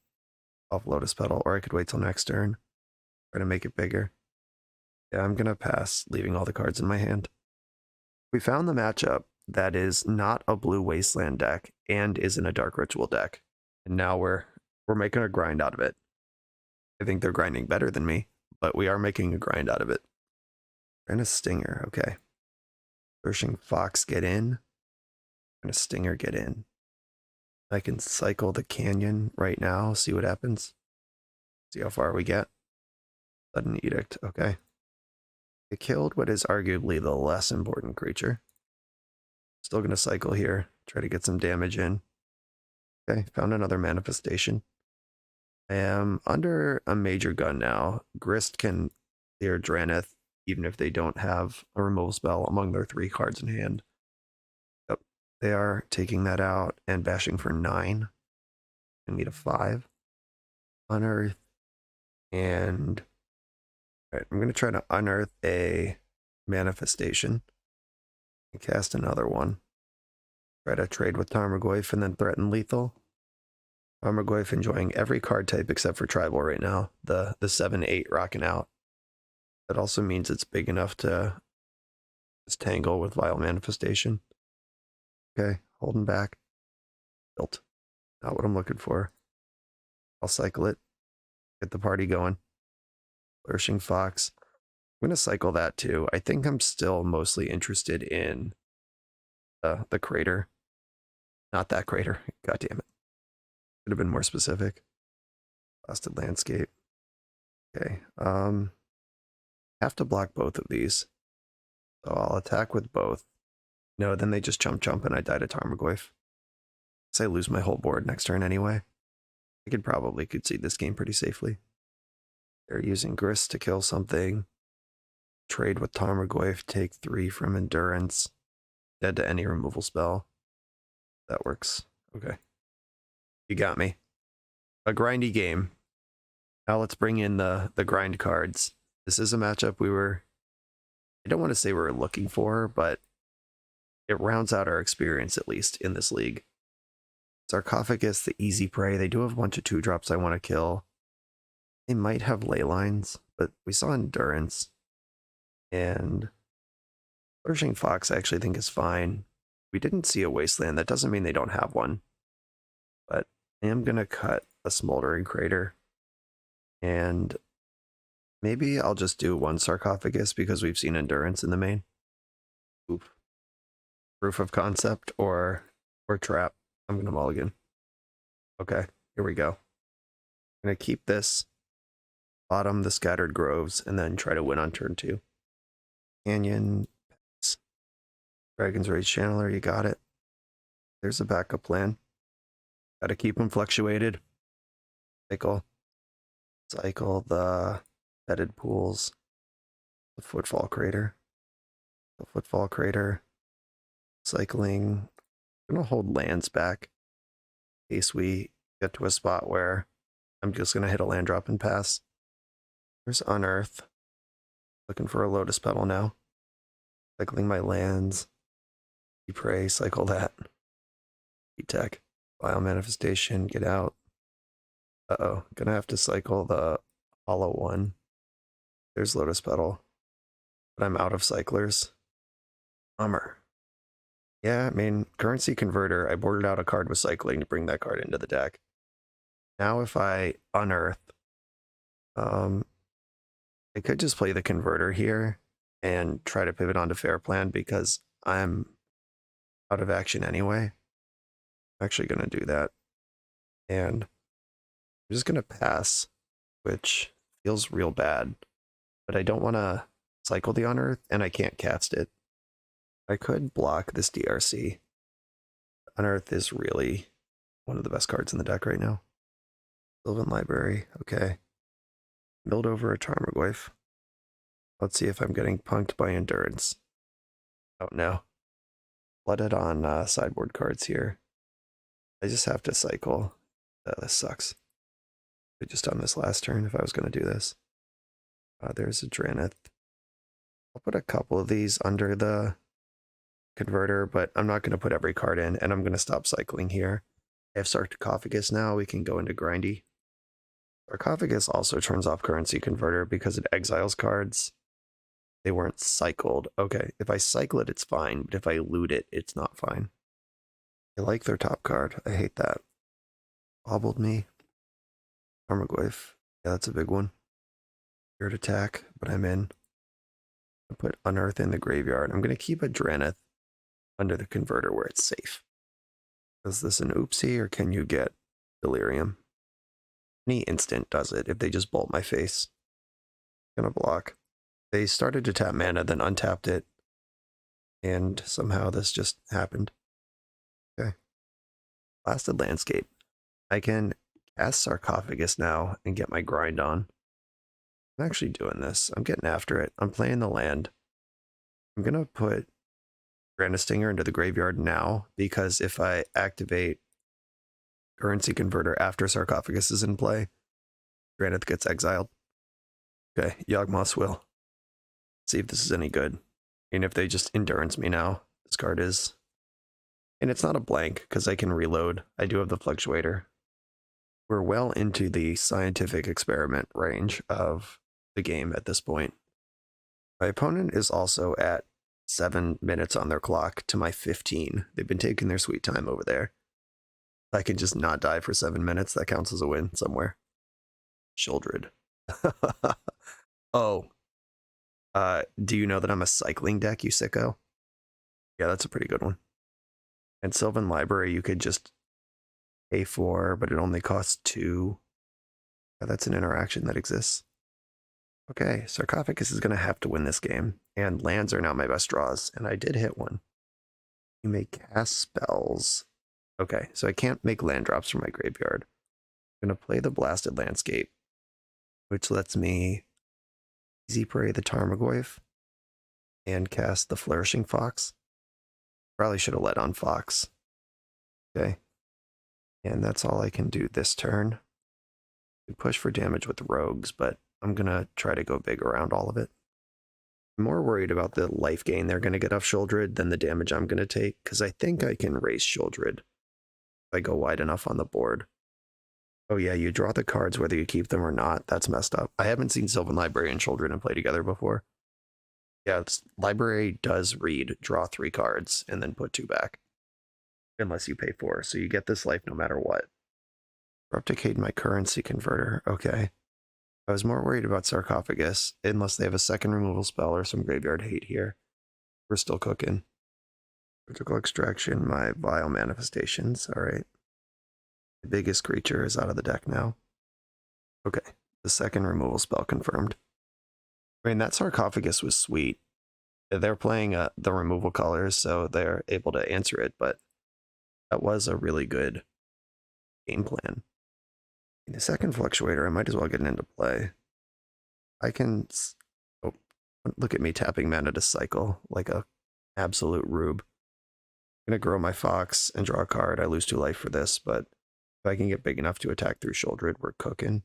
off Lotus Petal, or I could wait till next turn. Try to make it bigger. Yeah, I'm gonna pass, leaving all the cards in my hand. We found the matchup that is not a blue wasteland deck and is in a dark ritual deck. And now we're making a grind out of it. I think they're grinding better than me, but we are making a grind out of it. And a Stinger, okay. Flourishing Fox, get in. And a Stinger, get in. I can cycle the Canyon right now, see what happens. See how far we get. Sudden Edict, okay. It killed what is arguably the less important creature. Still going to cycle here, try to get some damage in. Okay, found another manifestation. I am under a major gun now. Grist can clear Draneth, even if they don't have a removal spell among their 3 cards in hand. Yep, they are taking that out and bashing for 9. And me to 5. Unearth. And alright, I'm going to try to unearth a manifestation. And cast another one. Try to trade with Tarmogoyf and then threaten lethal. Tarmogoyf enjoying every card type except for tribal right now. The 7/8 rocking out. That also means it's big enough to just tangle with Vile Manifestation. Okay, holding back. Built. Not what I'm looking for. I'll cycle it. Get the party going. Flourishing Fox. I'm going to cycle that too. I think I'm still mostly interested in the crater. Not that crater. God damn it. Could have been more specific. Blasted Landscape. Okay. Have to block both of these. So I'll attack with both. No, then they just jump and I die to Tarmogoyf. So I lose my whole board next turn anyway. I could probably concede this game pretty safely. They're using Grist to kill something. Trade with Tarmogoyf, take 3 from Endurance. Dead to any removal spell. That works. Okay. You got me. A grindy game. Now let's bring in the grind cards. This is a matchup I don't want to say we were looking for, but it rounds out our experience, at least, in this league. Sarcophagus, the easy prey. They do have a bunch of 2-drops I want to kill. They might have ley lines, but we saw Endurance. And Flourishing Fox I actually think is fine. We didn't see a Wasteland. That doesn't mean they don't have one. But I am going to cut a Smoldering Crater. And maybe I'll just do 1 Sarcophagus because we've seen Endurance in the main. Oop. Proof of concept or trap. I'm going to mulligan. Okay, here we go. I'm going to keep this, bottom the Scattered Groves, and then try to win on turn 2. Canyon, Dragon's Rage Channeler, you got it. There's a backup plan. Gotta keep them fluctuated. Cycle the bedded pools, the footfall crater, cycling. I'm gonna hold lands back in case we get to a spot where I'm just gonna hit a land drop and pass. There's Unearth. Looking for a Lotus Petal now. Cycling my lands. Pray, cycle that. Tech. Vile Manifestation, get out. Uh-oh, gonna have to cycle the hollow one. There's Lotus Petal. But I'm out of cyclers. Bummer. Yeah, I mean, currency converter, I boarded out a card with cycling to bring that card into the deck. Now if I unearth, I could just play the converter here and try to pivot onto Fair Plan because I'm out of action anyway. I'm actually going to do that. And I'm just going to pass, which feels real bad. But I don't want to cycle the Unearth, and I can't cast it. I could block this DRC. Unearth is really one of the best cards in the deck right now. Sylvan Library, okay. Build over a Tarmogoyf. Let's see if I'm getting punked by Endurance. Oh no. Flooded on sideboard cards here. I just have to cycle. This sucks. I just done this last turn if I was going to do this. There's a Dranith. I'll put a couple of these under the converter, but I'm not going to put every card in, and I'm going to stop cycling here. I have Sarcophagus now. We can go into Grindy. Sarcophagus also turns off currency converter because it exiles cards. They weren't cycled. Okay, if I cycle it, it's fine, but if I loot it, it's not fine. I like their top card. I hate that. Hobbled me. Tarmogoyf. Yeah, that's a big one. Weird attack, but I'm in. I put Unearth in the graveyard. I'm going to keep a Dranith under the converter where it's safe. Is this an oopsie, or can you get Delirium? Any instant does it if they just bolt my face. Gonna block. They started to tap mana, then untapped it, and somehow this just happened. Okay. Blasted Landscape. I can cast Sarcophagus now and get my grind on. I'm actually doing this. I'm getting after it. I'm playing the land. I'm gonna put Stinger into the graveyard now, because if I activate currency converter after Sarcophagus is in play, Granith gets exiled. Okay, Yawgmoth's Will. See if this is any good. And if they just Endurance me now, this card is. And it's not a blank, because I can reload. I do have the Fluctuator. We're well into the scientific experiment range of the game at this point. My opponent is also at 7 minutes on their clock to my 15. They've been taking their sweet time over there. If I can just not die for 7 minutes, that counts as a win somewhere. Shieldred. Oh. Do you know that I'm a cycling deck, you sicko? Yeah, that's a pretty good one. And Sylvan Library, you could just pay for, but it only costs 2. Yeah, that's an interaction that exists. Okay, Sarcophagus is going to have to win this game, and lands are now my best draws, and I did hit one. You may cast spells. Okay, so I can't make land drops from my graveyard. I'm going to play the Blasted Landscape, which lets me easy prey the Tarmogoyf and cast the Flourishing Fox. Probably should have let on Fox. Okay, and that's all I can do this turn. I push for damage with rogues, but I'm going to try to go big around all of it. I'm more worried about the life gain they're going to get off Shieldred than the damage I'm going to take, because I think I can race Shieldred if I go wide enough on the board. Oh yeah, you draw the cards whether you keep them or not. That's messed up. I haven't seen Sylvan Library and Shieldred play together before. Yeah, Library does read, draw 3 cards, and then put 2 back. Unless you pay 4, so you get this life no matter what. Replicate my currency converter. Okay. I was more worried about Sarcophagus, unless they have a second removal spell or some graveyard hate here. We're still cooking. Critical Extraction, my Vile Manifestations. Alright. The biggest creature is out of the deck now. Okay. The second removal spell confirmed. I mean, that Sarcophagus was sweet. They're playing the removal colors, so they're able to answer it, but that was a really good game plan. The second Fluctuator, I might as well get it into play. I can... Oh, look at me tapping mana to cycle like a absolute rube. I'm going to grow my Fox and draw a card. I lose 2 life for this, but if I can get big enough to attack through Shouldered, we're cooking.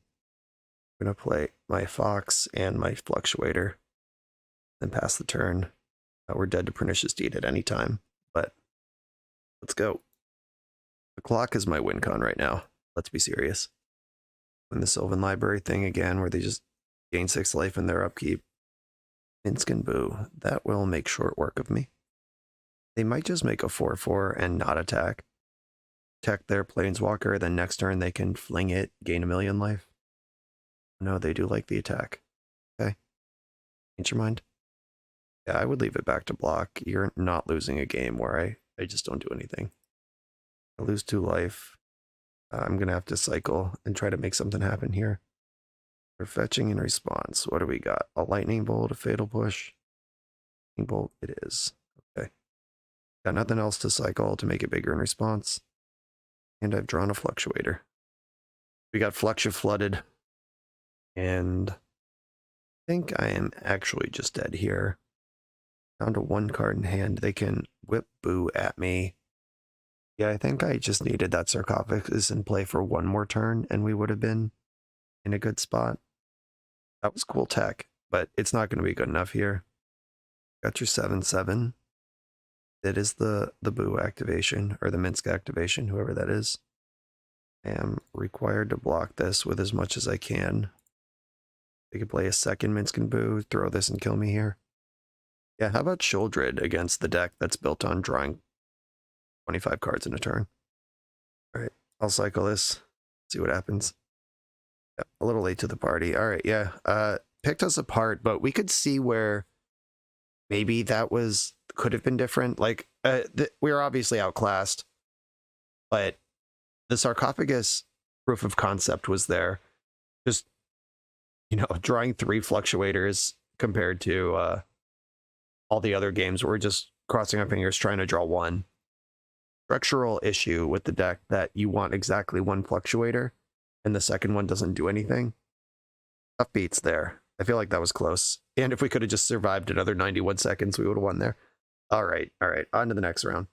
I'm going to play my Fox and my Fluctuator, then pass the turn. We're dead to Pernicious Deed at any time, but let's go. The clock is my win con right now. Let's be serious. When the Sylvan Library thing again, where they just gain 6 life in their upkeep. Minsk and Boo. That will make short work of me. They might just make a 4/4 and not attack. Attack their Planeswalker, then next turn they can fling it, gain 1,000,000 life. No, they do like the attack. Okay. Change your mind. Yeah, I would leave it back to block. You're not losing a game where I just don't do anything. I lose 2 life. I'm going to have to cycle and try to make something happen here. We're fetching in response. What do we got? A Lightning Bolt, a Fatal Push. Lightning Bolt it is. Okay. Got nothing else to cycle to make it bigger in response. And I've drawn a Fluctuator. We got flooded. And I think I am actually just dead here. Down to 1 card in hand. They can whip Boo at me. Yeah, I think I just needed that Sarcophagus in play for 1 more turn, and we would have been in a good spot. That was cool tech, but it's not going to be good enough here. Got your 7/7. That is the Boo activation, or the Minsk activation, whoever that is. I am required to block this with as much as I can. They could play a second Minsk and Boo, throw this and kill me here. Yeah, how about Shouldered against the deck that's built on drawing 25 cards in a turn? All right, I'll cycle this, see what happens. Yeah, a little late to the party. All right, yeah. Picked us apart, but we could see where maybe that could have been different. Like, we were obviously outclassed, but the Sarcophagus proof of concept was there. Just, drawing 3 Fluctuators compared to all the other games where we're just crossing our fingers trying to draw 1. Structural issue with the deck that you want exactly 1 Fluctuator and the second one doesn't do anything. Tough beats there. I feel like that was close. And if we could have just survived another 91 seconds, we would have won there. All right. On to the next round.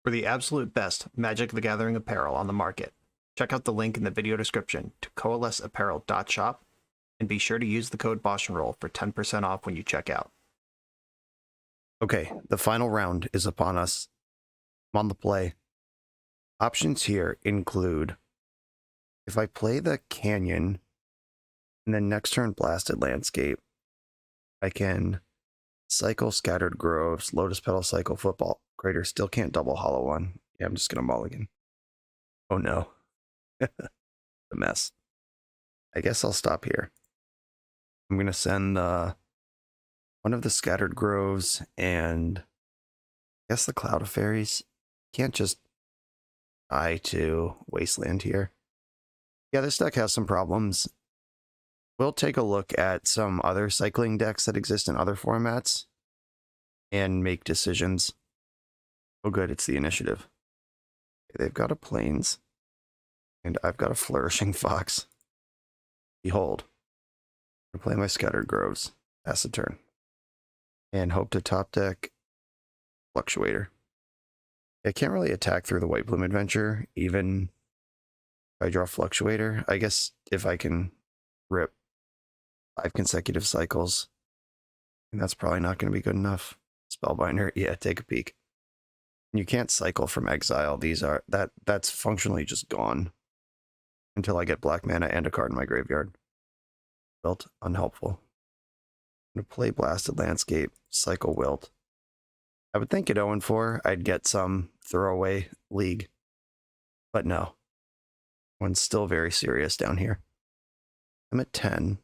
For the absolute best Magic the Gathering apparel on the market, check out the link in the video description to coalesceapparel.shop and be sure to use the code BoshNRoll for 10% off when you check out. Okay, the final round is upon us. I'm on the play. Options here include, if I play the Canyon and then next turn Blasted Landscape, I can cycle Scattered Groves, Lotus Petal cycle Football Crater. Still can't double Hollow One. Yeah, I'm just going to mulligan. Oh no. The mess. I guess I'll stop here. I'm going to send one of the Scattered Groves and I guess the Cloud of Fairies. Can't just die to Wasteland here. Yeah, this deck has some problems. We'll take a look at some other cycling decks that exist in other formats and make decisions. Oh good, it's the initiative. Okay, they've got a Plains, and I've got a Flourishing Fox. Behold. I'm going to play my Scattered Groves. Pass the turn. And hope to top deck Fluctuator. I can't really attack through the White Plume Adventure, even if I draw Fluctuator. I guess if I can rip 5 consecutive cycles, and that's probably not going to be good enough. Spellbinder, yeah, take a peek. You can't cycle from exile. That's functionally just gone until I get black mana and a card in my graveyard. Wilt, unhelpful. I'm going to play Blasted Landscape, cycle Wilt. I would think at 0-4 I'd get some throwaway league, but no. One's still very serious down here. I'm at 10.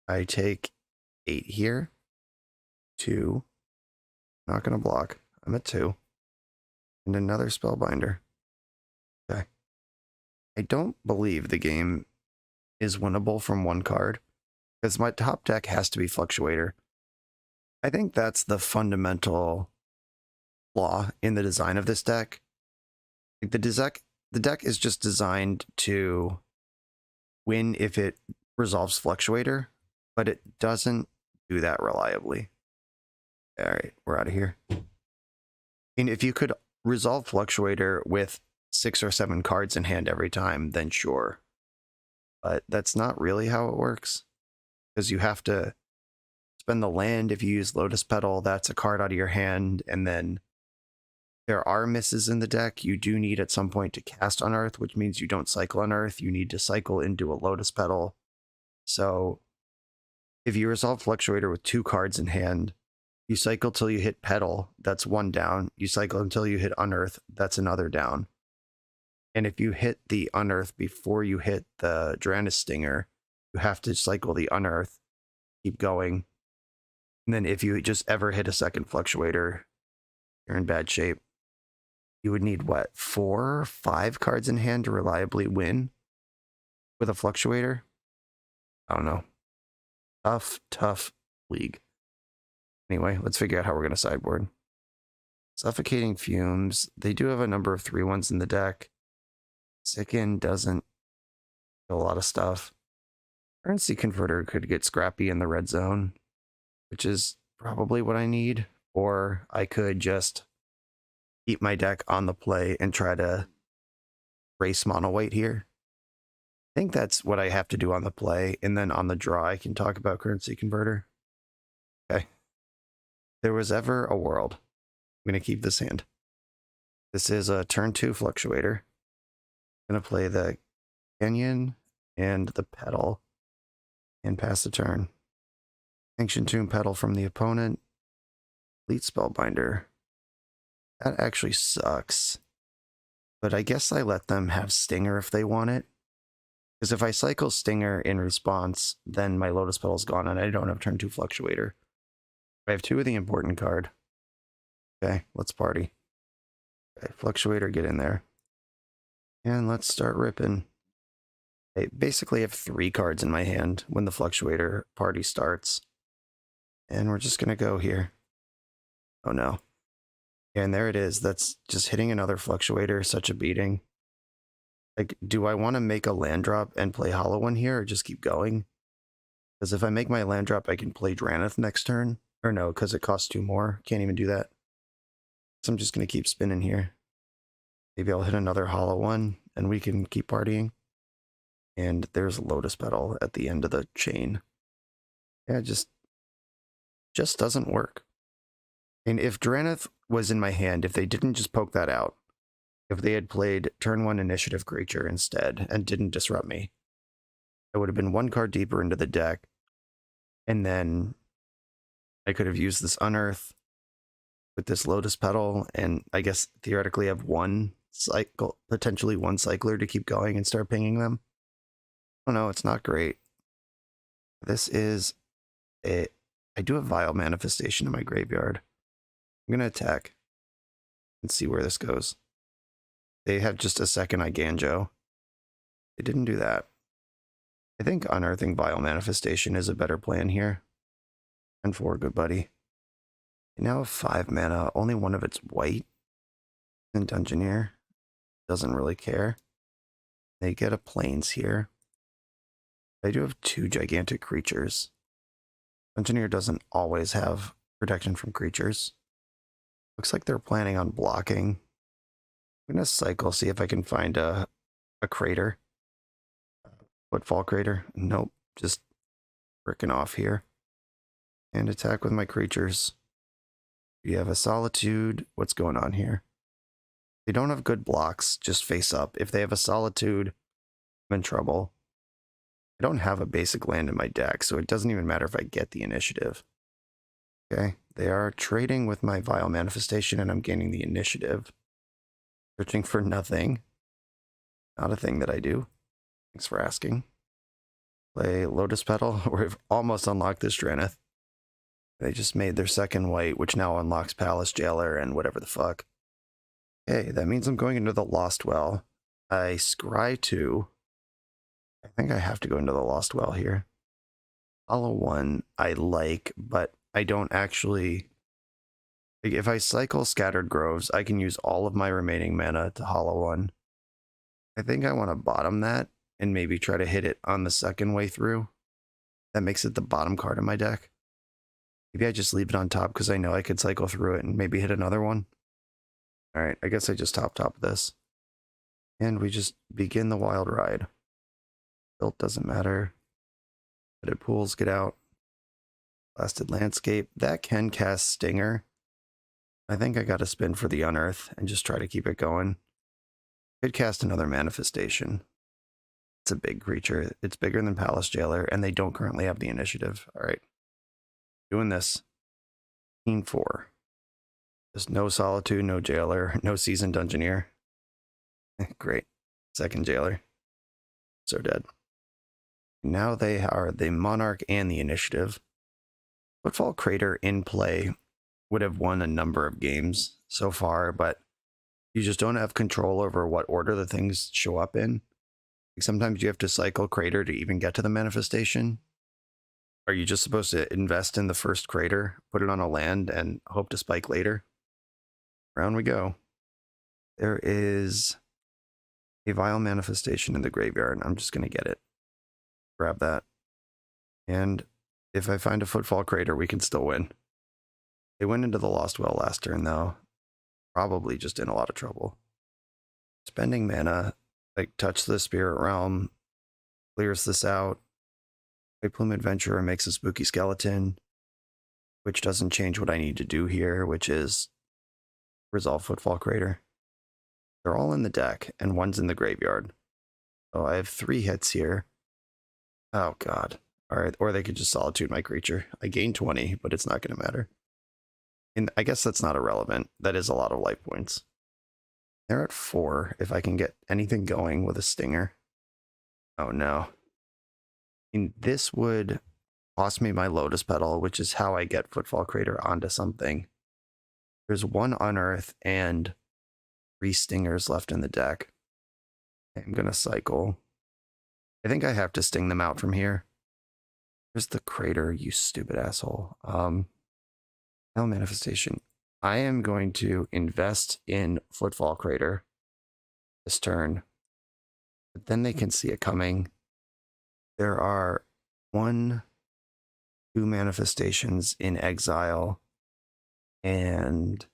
I take 8 here. 2. Not going to block. I'm at 2. And another Spellbinder. Okay. I don't believe the game is winnable from 1 card, because my top deck has to be Fluctuator. I think that's the fundamental flaw in the design of this deck. Like the deck is just designed to win if it resolves Fluctuator, but it doesn't do that reliably. All right, we're out of here. And if you could resolve Fluctuator with 6 or 7 cards in hand every time, then sure. But that's not really how it works, because you have to spend the land. If you use Lotus Petal, that's a card out of your hand, and then there are misses in the deck. You do need at some point to cast Unearth, which means you don't cycle Unearth. You need to cycle into a Lotus Petal. So if you resolve Fluctuator with 2 cards in hand, you cycle till you hit Petal, that's 1 down. You cycle until you hit Unearth, that's another down. And if you hit the Unearth before you hit the MTG Stinger, you have to cycle the Unearth, keep going. And then if you just ever hit a second Fluctuator, you're in bad shape. You would need, what, 4 or 5 cards in hand to reliably win with a Fluctuator? I don't know. Tough league. Anyway, let's figure out how we're going to sideboard. Suffocating Fumes. They do have a number of 3/1s in the deck. Sicken doesn't do a lot of stuff. Currency Converter could get scrappy in the red zone, which is probably what I need. Or I could just keep my deck on the play and try to race mono white here. I think that's what I have to do on the play, and then on the draw I can talk about Currency Converter. Okay. There was ever a world. I'm going to keep this hand. This is a turn 2 Fluctuator. I'm going to play the Canyon and the Petal and pass the turn. Ancient Tomb Petal from the opponent. Elite Spellbinder. That actually sucks. But I guess I let them have Stinger if they want it. Because if I cycle Stinger in response, then my Lotus Petal's gone and I don't have turn 2 Fluctuator. I have 2 of the important card. Okay, let's party. Okay, Fluctuator, get in there. And let's start ripping. I basically have 3 cards in my hand when the Fluctuator party starts. And we're just going to go here. Oh no. And there it is. That's just hitting another Fluctuator. Such a beating. Like, do I want to make a land drop and play Hollow One here or just keep going? Because if I make my land drop, I can play Draneth next turn. Or no, because it costs 2 more. Can't even do that. So I'm just going to keep spinning here. Maybe I'll hit another Hollow One and we can keep partying. And there's Lotus Petal at the end of the chain. Yeah, it just doesn't work. And if Draneth was in my hand, if they didn't just poke that out, if they had played turn 1 initiative creature instead and didn't disrupt me, I would have been 1 card deeper into the deck. And then I could have used this Unearth with this Lotus Petal and I guess theoretically have 1 cycle, potentially 1 cycler to keep going and start pinging them. Oh no, it's not great. This is I do have Vile Manifestation in my graveyard. I'm going to attack and see where this goes. They have just a second Iganjo. They didn't do that. I think unearthing Vile Manifestation is a better plan here. And 4, good buddy. They now have 5 mana, only one of it's white. And Dungeoneer doesn't really care. They get a Plains here. They do have 2 gigantic creatures. Dungeoneer doesn't always have protection from creatures. Looks like they're planning on blocking. I'm going to cycle, see if I can find a crater. Footfall crater. Nope, just frickin' off here. And attack with my creatures. You have a Solitude. What's going on here? They don't have good blocks, just face up. If they have a Solitude, I'm in trouble. I don't have a basic land in my deck, so it doesn't even matter if I get the initiative. Okay, they are trading with my Vile Manifestation, and I'm gaining the initiative. Searching for nothing. Not a thing that I do. Thanks for asking. Play Lotus Petal. We've almost unlocked this Draneth. They just made their second white, which now unlocks Palace Jailer and whatever the fuck. Okay, that means I'm going into the Lost Well. I scry 2. I think I have to go into the Lost Well here. Hollow One I like, but I don't actually... Like, if I cycle Scattered Groves, I can use all of my remaining mana to Hollow One. I think I want to bottom that and maybe try to hit it on the second way through. That makes it the bottom card of my deck. Maybe I just leave it on top because I know I could cycle through it and maybe hit another one. All right, I guess I just top this. And we just begin the wild ride. Built doesn't matter. But it pools, get out. Blasted Landscape. That can cast Stinger. I think I got to spin for the Unearth and just try to keep it going. Could cast another Manifestation. It's a big creature. It's bigger than Palace Jailer, and they don't currently have the initiative. All right. Doing this. 4. There's no Solitude, no Jailer, no Seasoned Dungeoneer. Great. Second Jailer. So dead. Now they are the Monarch and the Initiative. Footfall Crater in play would have won a number of games so far, but you just don't have control over what order the things show up in. Like sometimes you have to cycle Crater to even get to the manifestation. Are you just supposed to invest in the first Crater, put it on a land, and hope to spike later? Round we go. There is a Vile Manifestation in the graveyard. I'm just going to get it. Grab that. And if I find a Footfall Crater, we can still win. They went into the Lost Well last turn, though. Probably just in a lot of trouble. Spending mana, like touch the Spirit Realm, clears this out. White Plume Adventurer makes a Spooky Skeleton, which doesn't change what I need to do here, which is resolve Footfall Crater. They're all in the deck, and one's in the graveyard. So I have 3 hits here. Oh, God. All right, or they could just Solitude my creature. I gain 20, but it's not going to matter. And I guess that's not irrelevant. That is a lot of life points. They're at 4 if I can get anything going with a Stinger. Oh, no. And this would cost me my Lotus Petal, which is how I get Footfall Crater onto something. There's 1 Unearth and 3 Stingers left in the deck. I'm going to cycle. I think I have to sting them out from here. There's the Crater, you stupid asshole. Hell Manifestation. I am going to invest in Footfall Crater this turn. But then they can see it coming. There are 1, 2 manifestations in exile and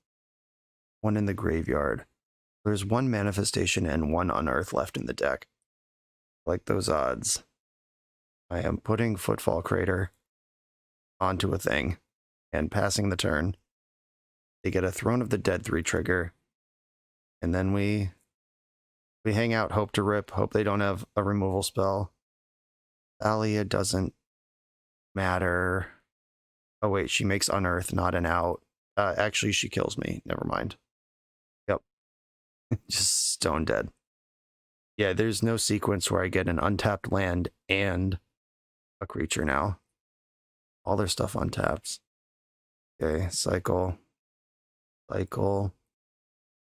1 in the graveyard. There's 1 manifestation and 1 unearth left in the deck. Like those odds. I am putting Footfall Crater onto a thing and passing the turn. They get a Throne of the Dead 3 trigger. And then we hang out, hope to rip, hope they don't have a removal spell. Thalia doesn't matter. Oh wait, she makes unearth, not an out. Actually, she kills me. Never mind. Yep. Just stone dead. Yeah, there's no sequence where I get an untapped land and a creature now. All their stuff untaps. Okay, cycle. Cycle.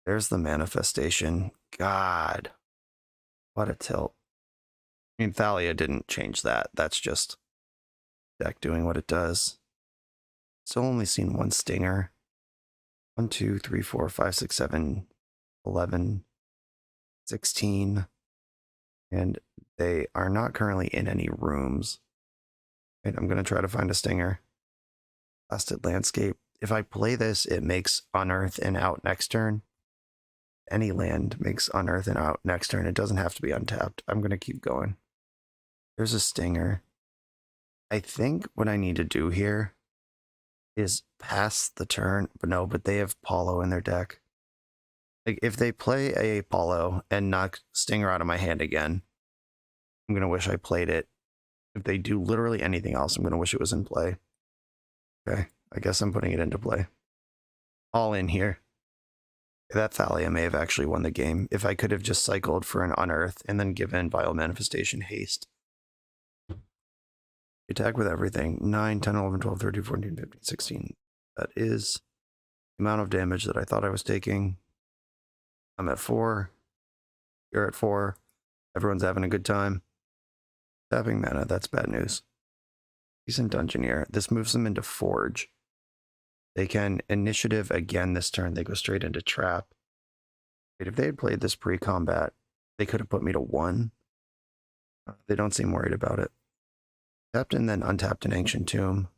There's the manifestation. God. What a tilt. I mean, Thalia didn't change that. That's just deck doing what it does. Still only seen 1 Stinger. 1, 2, 3, 4, 5, 6, 7, 11, 16. And they are not currently in any rooms. Right, I'm going to try to find a Stinger. Blasted Landscape. If I play this, it makes unearth and out next turn. Any land makes unearth and out next turn. It doesn't have to be untapped. I'm going to keep going. There's a Stinger. I think what I need to do here is pass the turn. But they have Paulo in their deck. Like if they play a Paulo and knock Stinger out of my hand again, I'm going to wish I played it. If they do literally anything else, I'm going to wish it was in play. Okay, I guess I'm putting it into play. All in here. That Thalia may have actually won the game if I could have just cycled for an unearth and then given Vile Manifestation haste. Attack with everything. 9, 10, 11, 12, 13, 14, 15, 16. That is the amount of damage that I thought I was taking. I'm at 4. You're at 4. Everyone's having a good time. Tapping mana, that's bad news. Decent Dungeoneer. This moves them into Forge. They can initiative again this turn. They go straight into Trap. If they had played this pre-combat, they could have put me to 1. They don't seem worried about it. Tapped and then untapped an Ancient Tomb.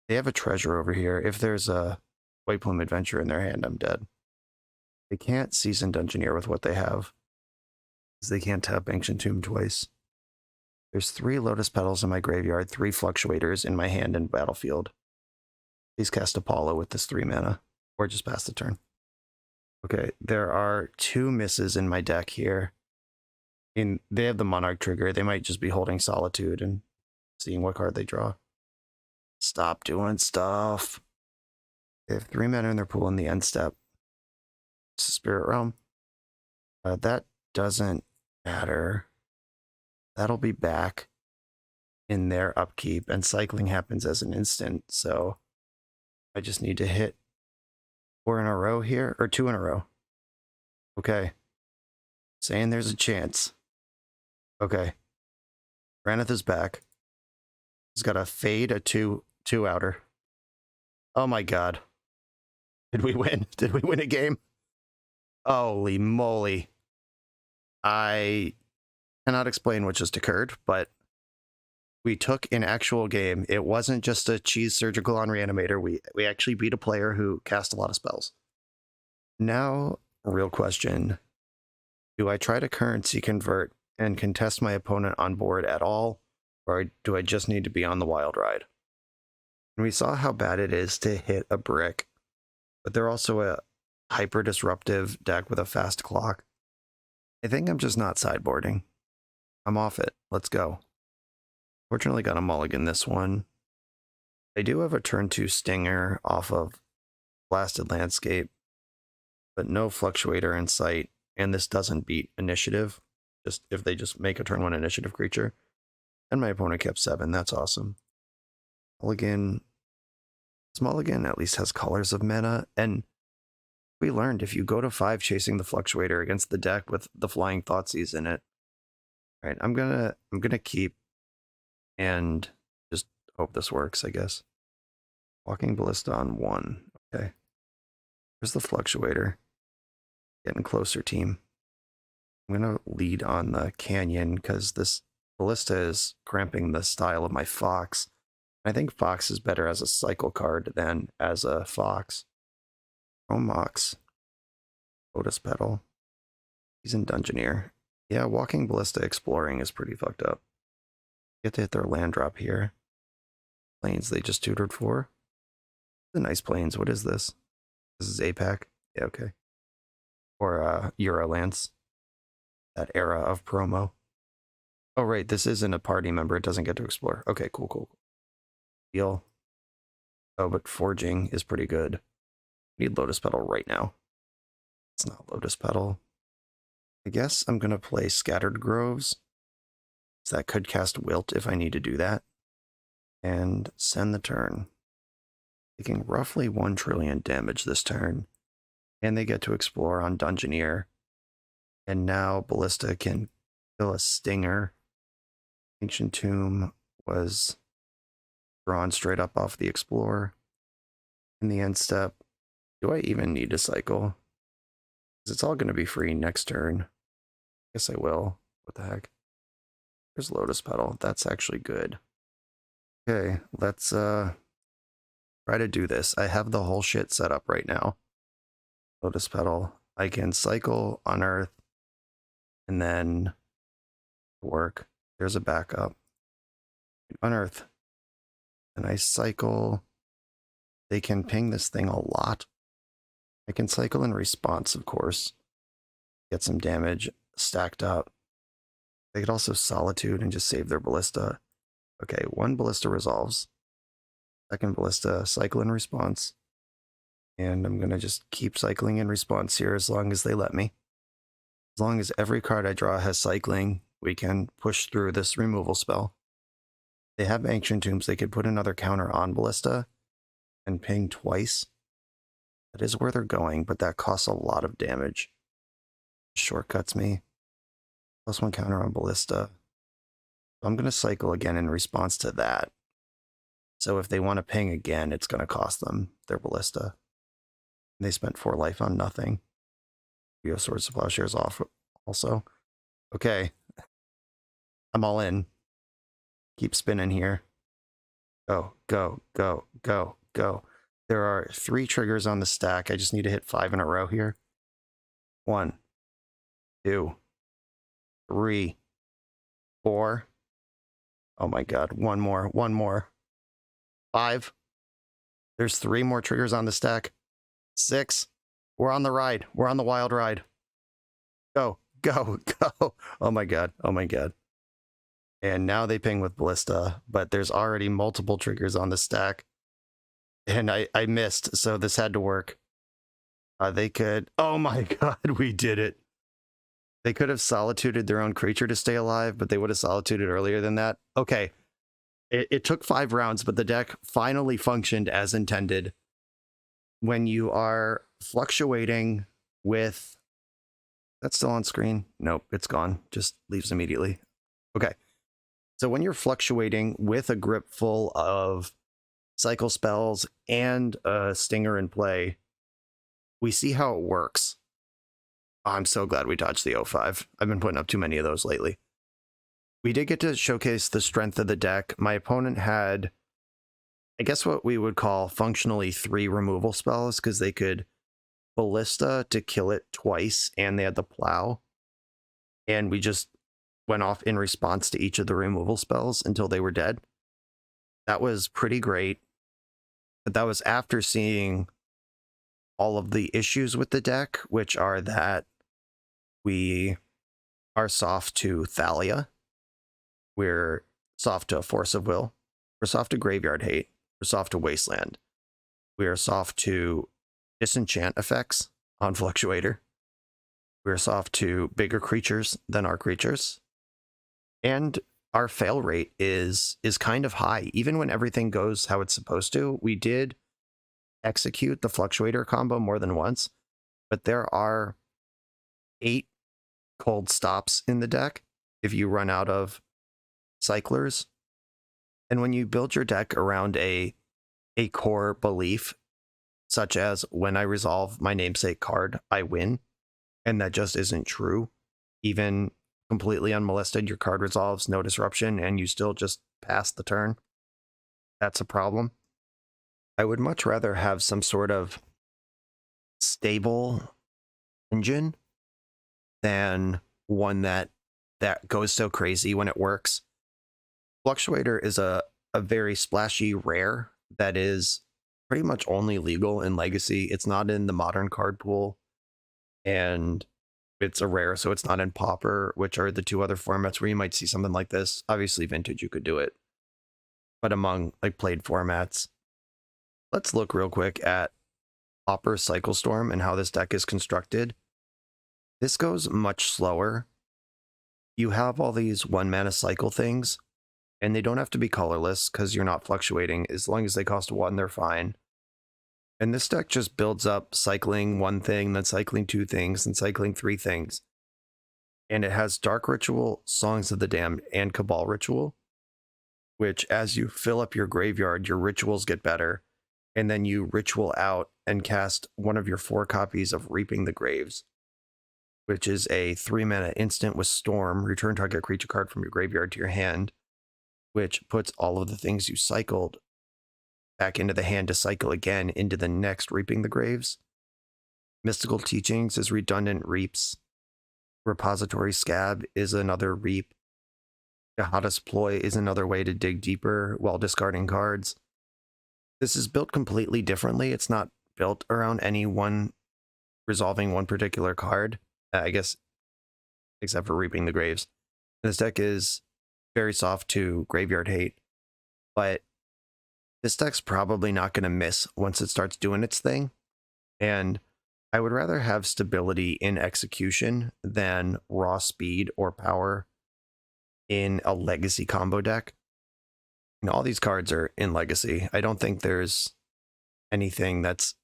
They have a treasure over here. If there's a White Plume Adventure in their hand, I'm dead. They can't Seasoned Dungeoneer with what they have, because they can't tap Ancient Tomb twice. There's 3 Lotus Petals in my graveyard, 3 Fluctuators in my hand and battlefield. Please cast Apollo with this 3 mana, or just pass the turn. Okay, there are 2 misses in my deck here. They have the Monarch trigger. They might just be holding Solitude and seeing what card they draw. Stop doing stuff. They have 3 mana in their pool in the end step. Spirit Realm. That doesn't matter. That'll be back in their upkeep, and cycling happens as an instant, so I just need to hit 4 in a row here, or 2 in a row. Okay. Saying there's a chance. Okay. Granith is back. He's got a fade, a 2 outer. Oh my god. Did we win? Did we win a game? Holy moly. I cannot explain what just occurred, but we took an actual game. It wasn't just a cheese surgical on Reanimator. We actually beat a player who cast a lot of spells. Now, real question. Do I try to currency convert and contest my opponent on board at all, or do I just need to be on the wild ride? And we saw how bad it is to hit a brick, but they're also a hyper disruptive deck with a fast clock. I think I'm just not sideboarding. I'm off it. Let's go. Fortunately got a mulligan this one. I do have a turn 2 Stinger off of Blasted Landscape, but no Fluctuator in sight, and this doesn't beat initiative, just if they just make a turn 1 initiative creature. And my opponent kept 7, that's awesome. Mulligan. This mulligan at least has colors of mana, and we learned if you go to 5 chasing the Fluctuator against the deck with the Flying Thoughtseize in it. Alright, I'm gonna keep and just hope this works, I guess. Walking Ballista on 1. Okay. Where's the Fluctuator? Getting closer, team. I'm gonna lead on the Canyon because this Ballista is cramping the style of my Fox. I think Fox is better as a cycle card than as a Fox. Mox. Lotus Petal. He's in Dungeoneer. Yeah, Walking Ballista exploring is pretty fucked up. Get to hit their land drop here. Plains they just tutored for. The nice plains. What is this? This is APAC. Yeah, okay. Or Eurolance. That era of promo. Oh, right. This isn't a party member. It doesn't get to explore. Okay, cool. Deal. Oh, but Forging is pretty good. Need Lotus Petal right now. It's not Lotus Petal. I guess I'm going to play Scattered Groves. So that could cast Wilt if I need to do that. And send the turn. Taking roughly 1 trillion damage this turn. And they get to explore on Dungeoneer. And now Ballista can kill a Stinger. Ancient Tomb was drawn straight up off the Explorer. In the end step, do I even need to cycle? Because it's all going to be free next turn. Guess I will. What the heck? There's Lotus Petal. That's actually good. Okay, let's try to do this. I have the whole shit set up right now. Lotus Petal. I can cycle, unearth, and then work. There's a backup. Unearth. And I cycle. They can ping this thing a lot. I can cycle in response, of course. Get some damage stacked up. They could also Solitude and just save their Ballista. Okay, 1 Ballista resolves. 2nd Ballista, cycle in response. And I'm going to just keep cycling in response here as long as they let me. As long as every card I draw has cycling, we can push through this removal spell. They have Ancient Tombs. They could put another counter on Ballista and ping twice. That is where they're going, but that costs a lot of damage. Shortcuts me. +1 counter on Ballista. So I'm going to cycle again in response to that. So if they want to ping again, it's going to cost them their Ballista. And they spent 4 life on nothing. Trio Swords to Plowshares off also. Okay. I'm all in. Keep spinning here. Go, go, go, go, go. There are 3 triggers on the stack. I just need to hit 5 in a row here. 1, 2, 3, 4. Oh my god, one more. 5. There's 3 more triggers on the stack. 6. We're on the ride. We're on the wild ride. Go, go, go. Oh my god. Oh my god. And now they ping with Ballista, but there's already multiple triggers on the stack. And I missed, so this had to work. They could... Oh my god, we did it. They could have solituded their own creature to stay alive, but they would have solituded earlier than that. Okay. It took 5 rounds, but the deck finally functioned as intended. When you are fluctuating with... That's still on screen? Nope, it's gone. Just leaves immediately. Okay. So when you're fluctuating with a grip full of cycle spells and a stinger in play, we see how it works. I'm so glad we dodged the 05. I've been putting up too many of those lately. We did get to showcase the strength of the deck. My opponent had, I guess what we would call functionally 3 removal spells, because they could Ballista to kill it twice, and they had the Plow. And we just went off in response to each of the removal spells until they were dead. That was pretty great. But that was after seeing all of the issues with the deck, which are that we are soft to Thalia. We're soft to Force of Will. We're soft to Graveyard Hate. We're soft to Wasteland. We are soft to Disenchant effects on Fluctuator. We're soft to bigger creatures than our creatures. And our fail rate is kind of high. Even when everything goes how it's supposed to, we did execute the Fluctuator combo more than once, but there are 8 cold stops in the deck if you run out of cyclers. And when you build your deck around a core belief, such as when I resolve my namesake card, I win, and that just isn't true. Even completely unmolested, your card resolves, no disruption, and you still just pass the turn. That's a problem. I would much rather have some sort of stable engine than one that goes so crazy when it works. Fluctuator is a very splashy rare that is pretty much only legal in Legacy. It's not in the modern card pool, and it's a rare, so it's not in Pauper, which are the 2 other formats where you might see something like this. Obviously, Vintage, you could do it, but among like played formats, let's look real quick at Pauper Cycle Storm and how this deck is constructed. This goes much slower. You have all these 1-mana cycle things, and they don't have to be colorless because you're not fluctuating. As long as they cost 1, they're fine. And this deck just builds up cycling 1 thing, then cycling 2 things, and cycling 3 things. And it has Dark Ritual, Songs of the Damned, and Cabal Ritual, which as you fill up your graveyard, your rituals get better. And then you ritual out and cast one of your 4 copies of Reaping the Graves, which is a 3-mana instant with Storm. Return target creature card from your graveyard to your hand, which puts all of the things you cycled back into the hand to cycle again into the next Reaping the Graves. Mystical Teachings is redundant reaps. Repository Scab is another reap. Jahada's Ploy is another way to dig deeper while discarding cards. This is built completely differently. It's not built around any one resolving one particular card, I guess, except for Reaping the Graves. This deck is very soft to Graveyard Hate, but this deck's probably not going to miss once it starts doing its thing. And I would rather have stability in execution than raw speed or power in a Legacy combo deck. You know, all these cards are in Legacy. I don't think there's anything that's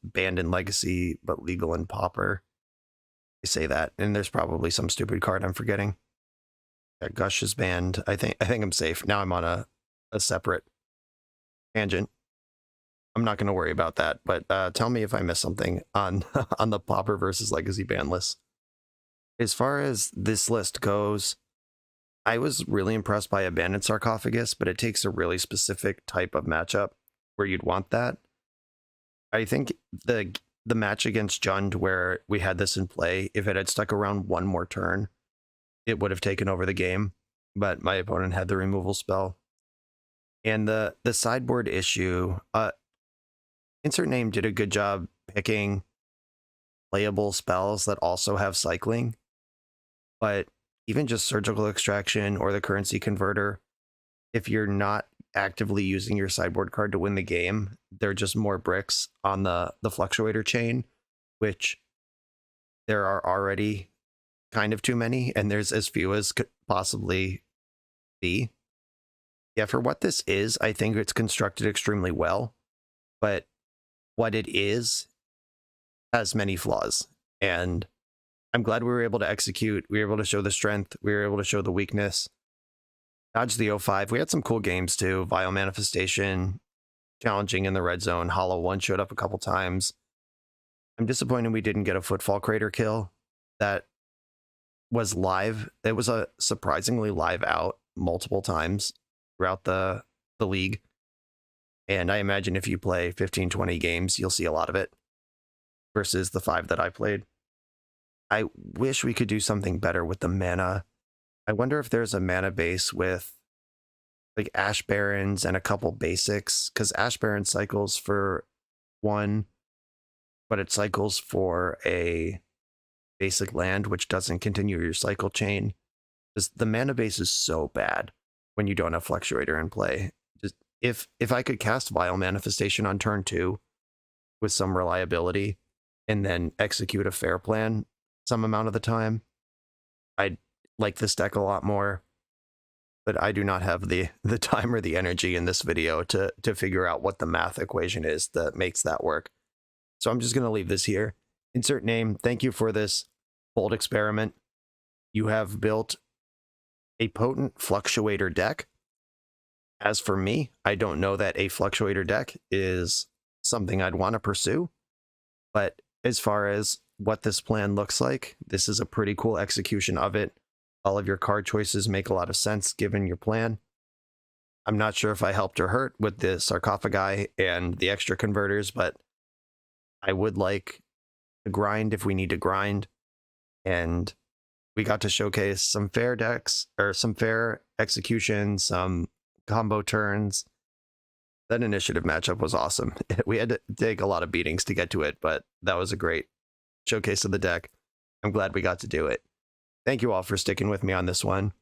banned in Legacy but legal in Pauper. I say that, and there's probably some stupid card I'm forgetting. Yeah, Gush is banned. I think I'm safe. Now I'm on a separate tangent. I'm not going to worry about that, but tell me if I missed something on on the Pauper versus Legacy ban list. As far as this list goes, I was really impressed by Abandoned Sarcophagus, but it takes a really specific type of matchup where you'd want that. I think the match against Jund where we had this in play, if it had stuck around one more turn, it would have taken over the game. But my opponent had the removal spell. And the sideboard issue, Insert Name did a good job picking playable spells that also have cycling. But even just Surgical Extraction or the Currency Converter, if you're not actively using your sideboard card to win the game, they're just more bricks on the Fluctuator chain, which there are already kind of too many, and there's as few as could possibly be. Yeah, for what this is, I think it's constructed extremely well, but what it is has many flaws, and I'm glad we were able to execute. We were able to show the strength. We were able to show the weakness. Dodge the 05. We had some cool games too. Vile Manifestation, challenging in the red zone. Hollow 1 showed up a couple times. I'm disappointed we didn't get a Footfall Crater kill. That was live. It was a surprisingly live out multiple times throughout the league. And I imagine if you play 15, 20 games, you'll see a lot of it versus the 5 that I played. I wish we could do something better with the mana. I wonder if there's a mana base with like Ash Barrens and a couple basics, because Ash Baron cycles for 1, but it cycles for a basic land, which doesn't continue your cycle chain. Just the mana base is so bad when you don't have Fluctuator in play. Just if I could cast Vile Manifestation on turn 2 with some reliability and then execute a fair plan some amount of the time, I'd like this deck a lot more. But I do not have the time or the energy in this video to figure out what the math equation is that makes that work. So I'm just going to leave this here. Insert Name, thank you for this bold experiment. You have built a potent Fluctuator deck. As for me, I don't know that a Fluctuator deck is something I'd want to pursue. But as far as what this plan looks like, this is a pretty cool execution of it. All of your card choices make a lot of sense given your plan. I'm not sure if I helped or hurt with the sarcophagi and the extra converters, but I would like to grind if we need to grind. And we got to showcase some fair decks, or some fair execution, some combo turns. That initiative matchup was awesome. We had to take a lot of beatings to get to it, but that was a great showcase of the deck. I'm glad we got to do it. Thank you all for sticking with me on this one.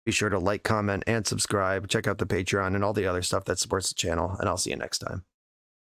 Be sure to like, comment, and subscribe. Check out the Patreon and all the other stuff that supports the channel, and I'll see you next time.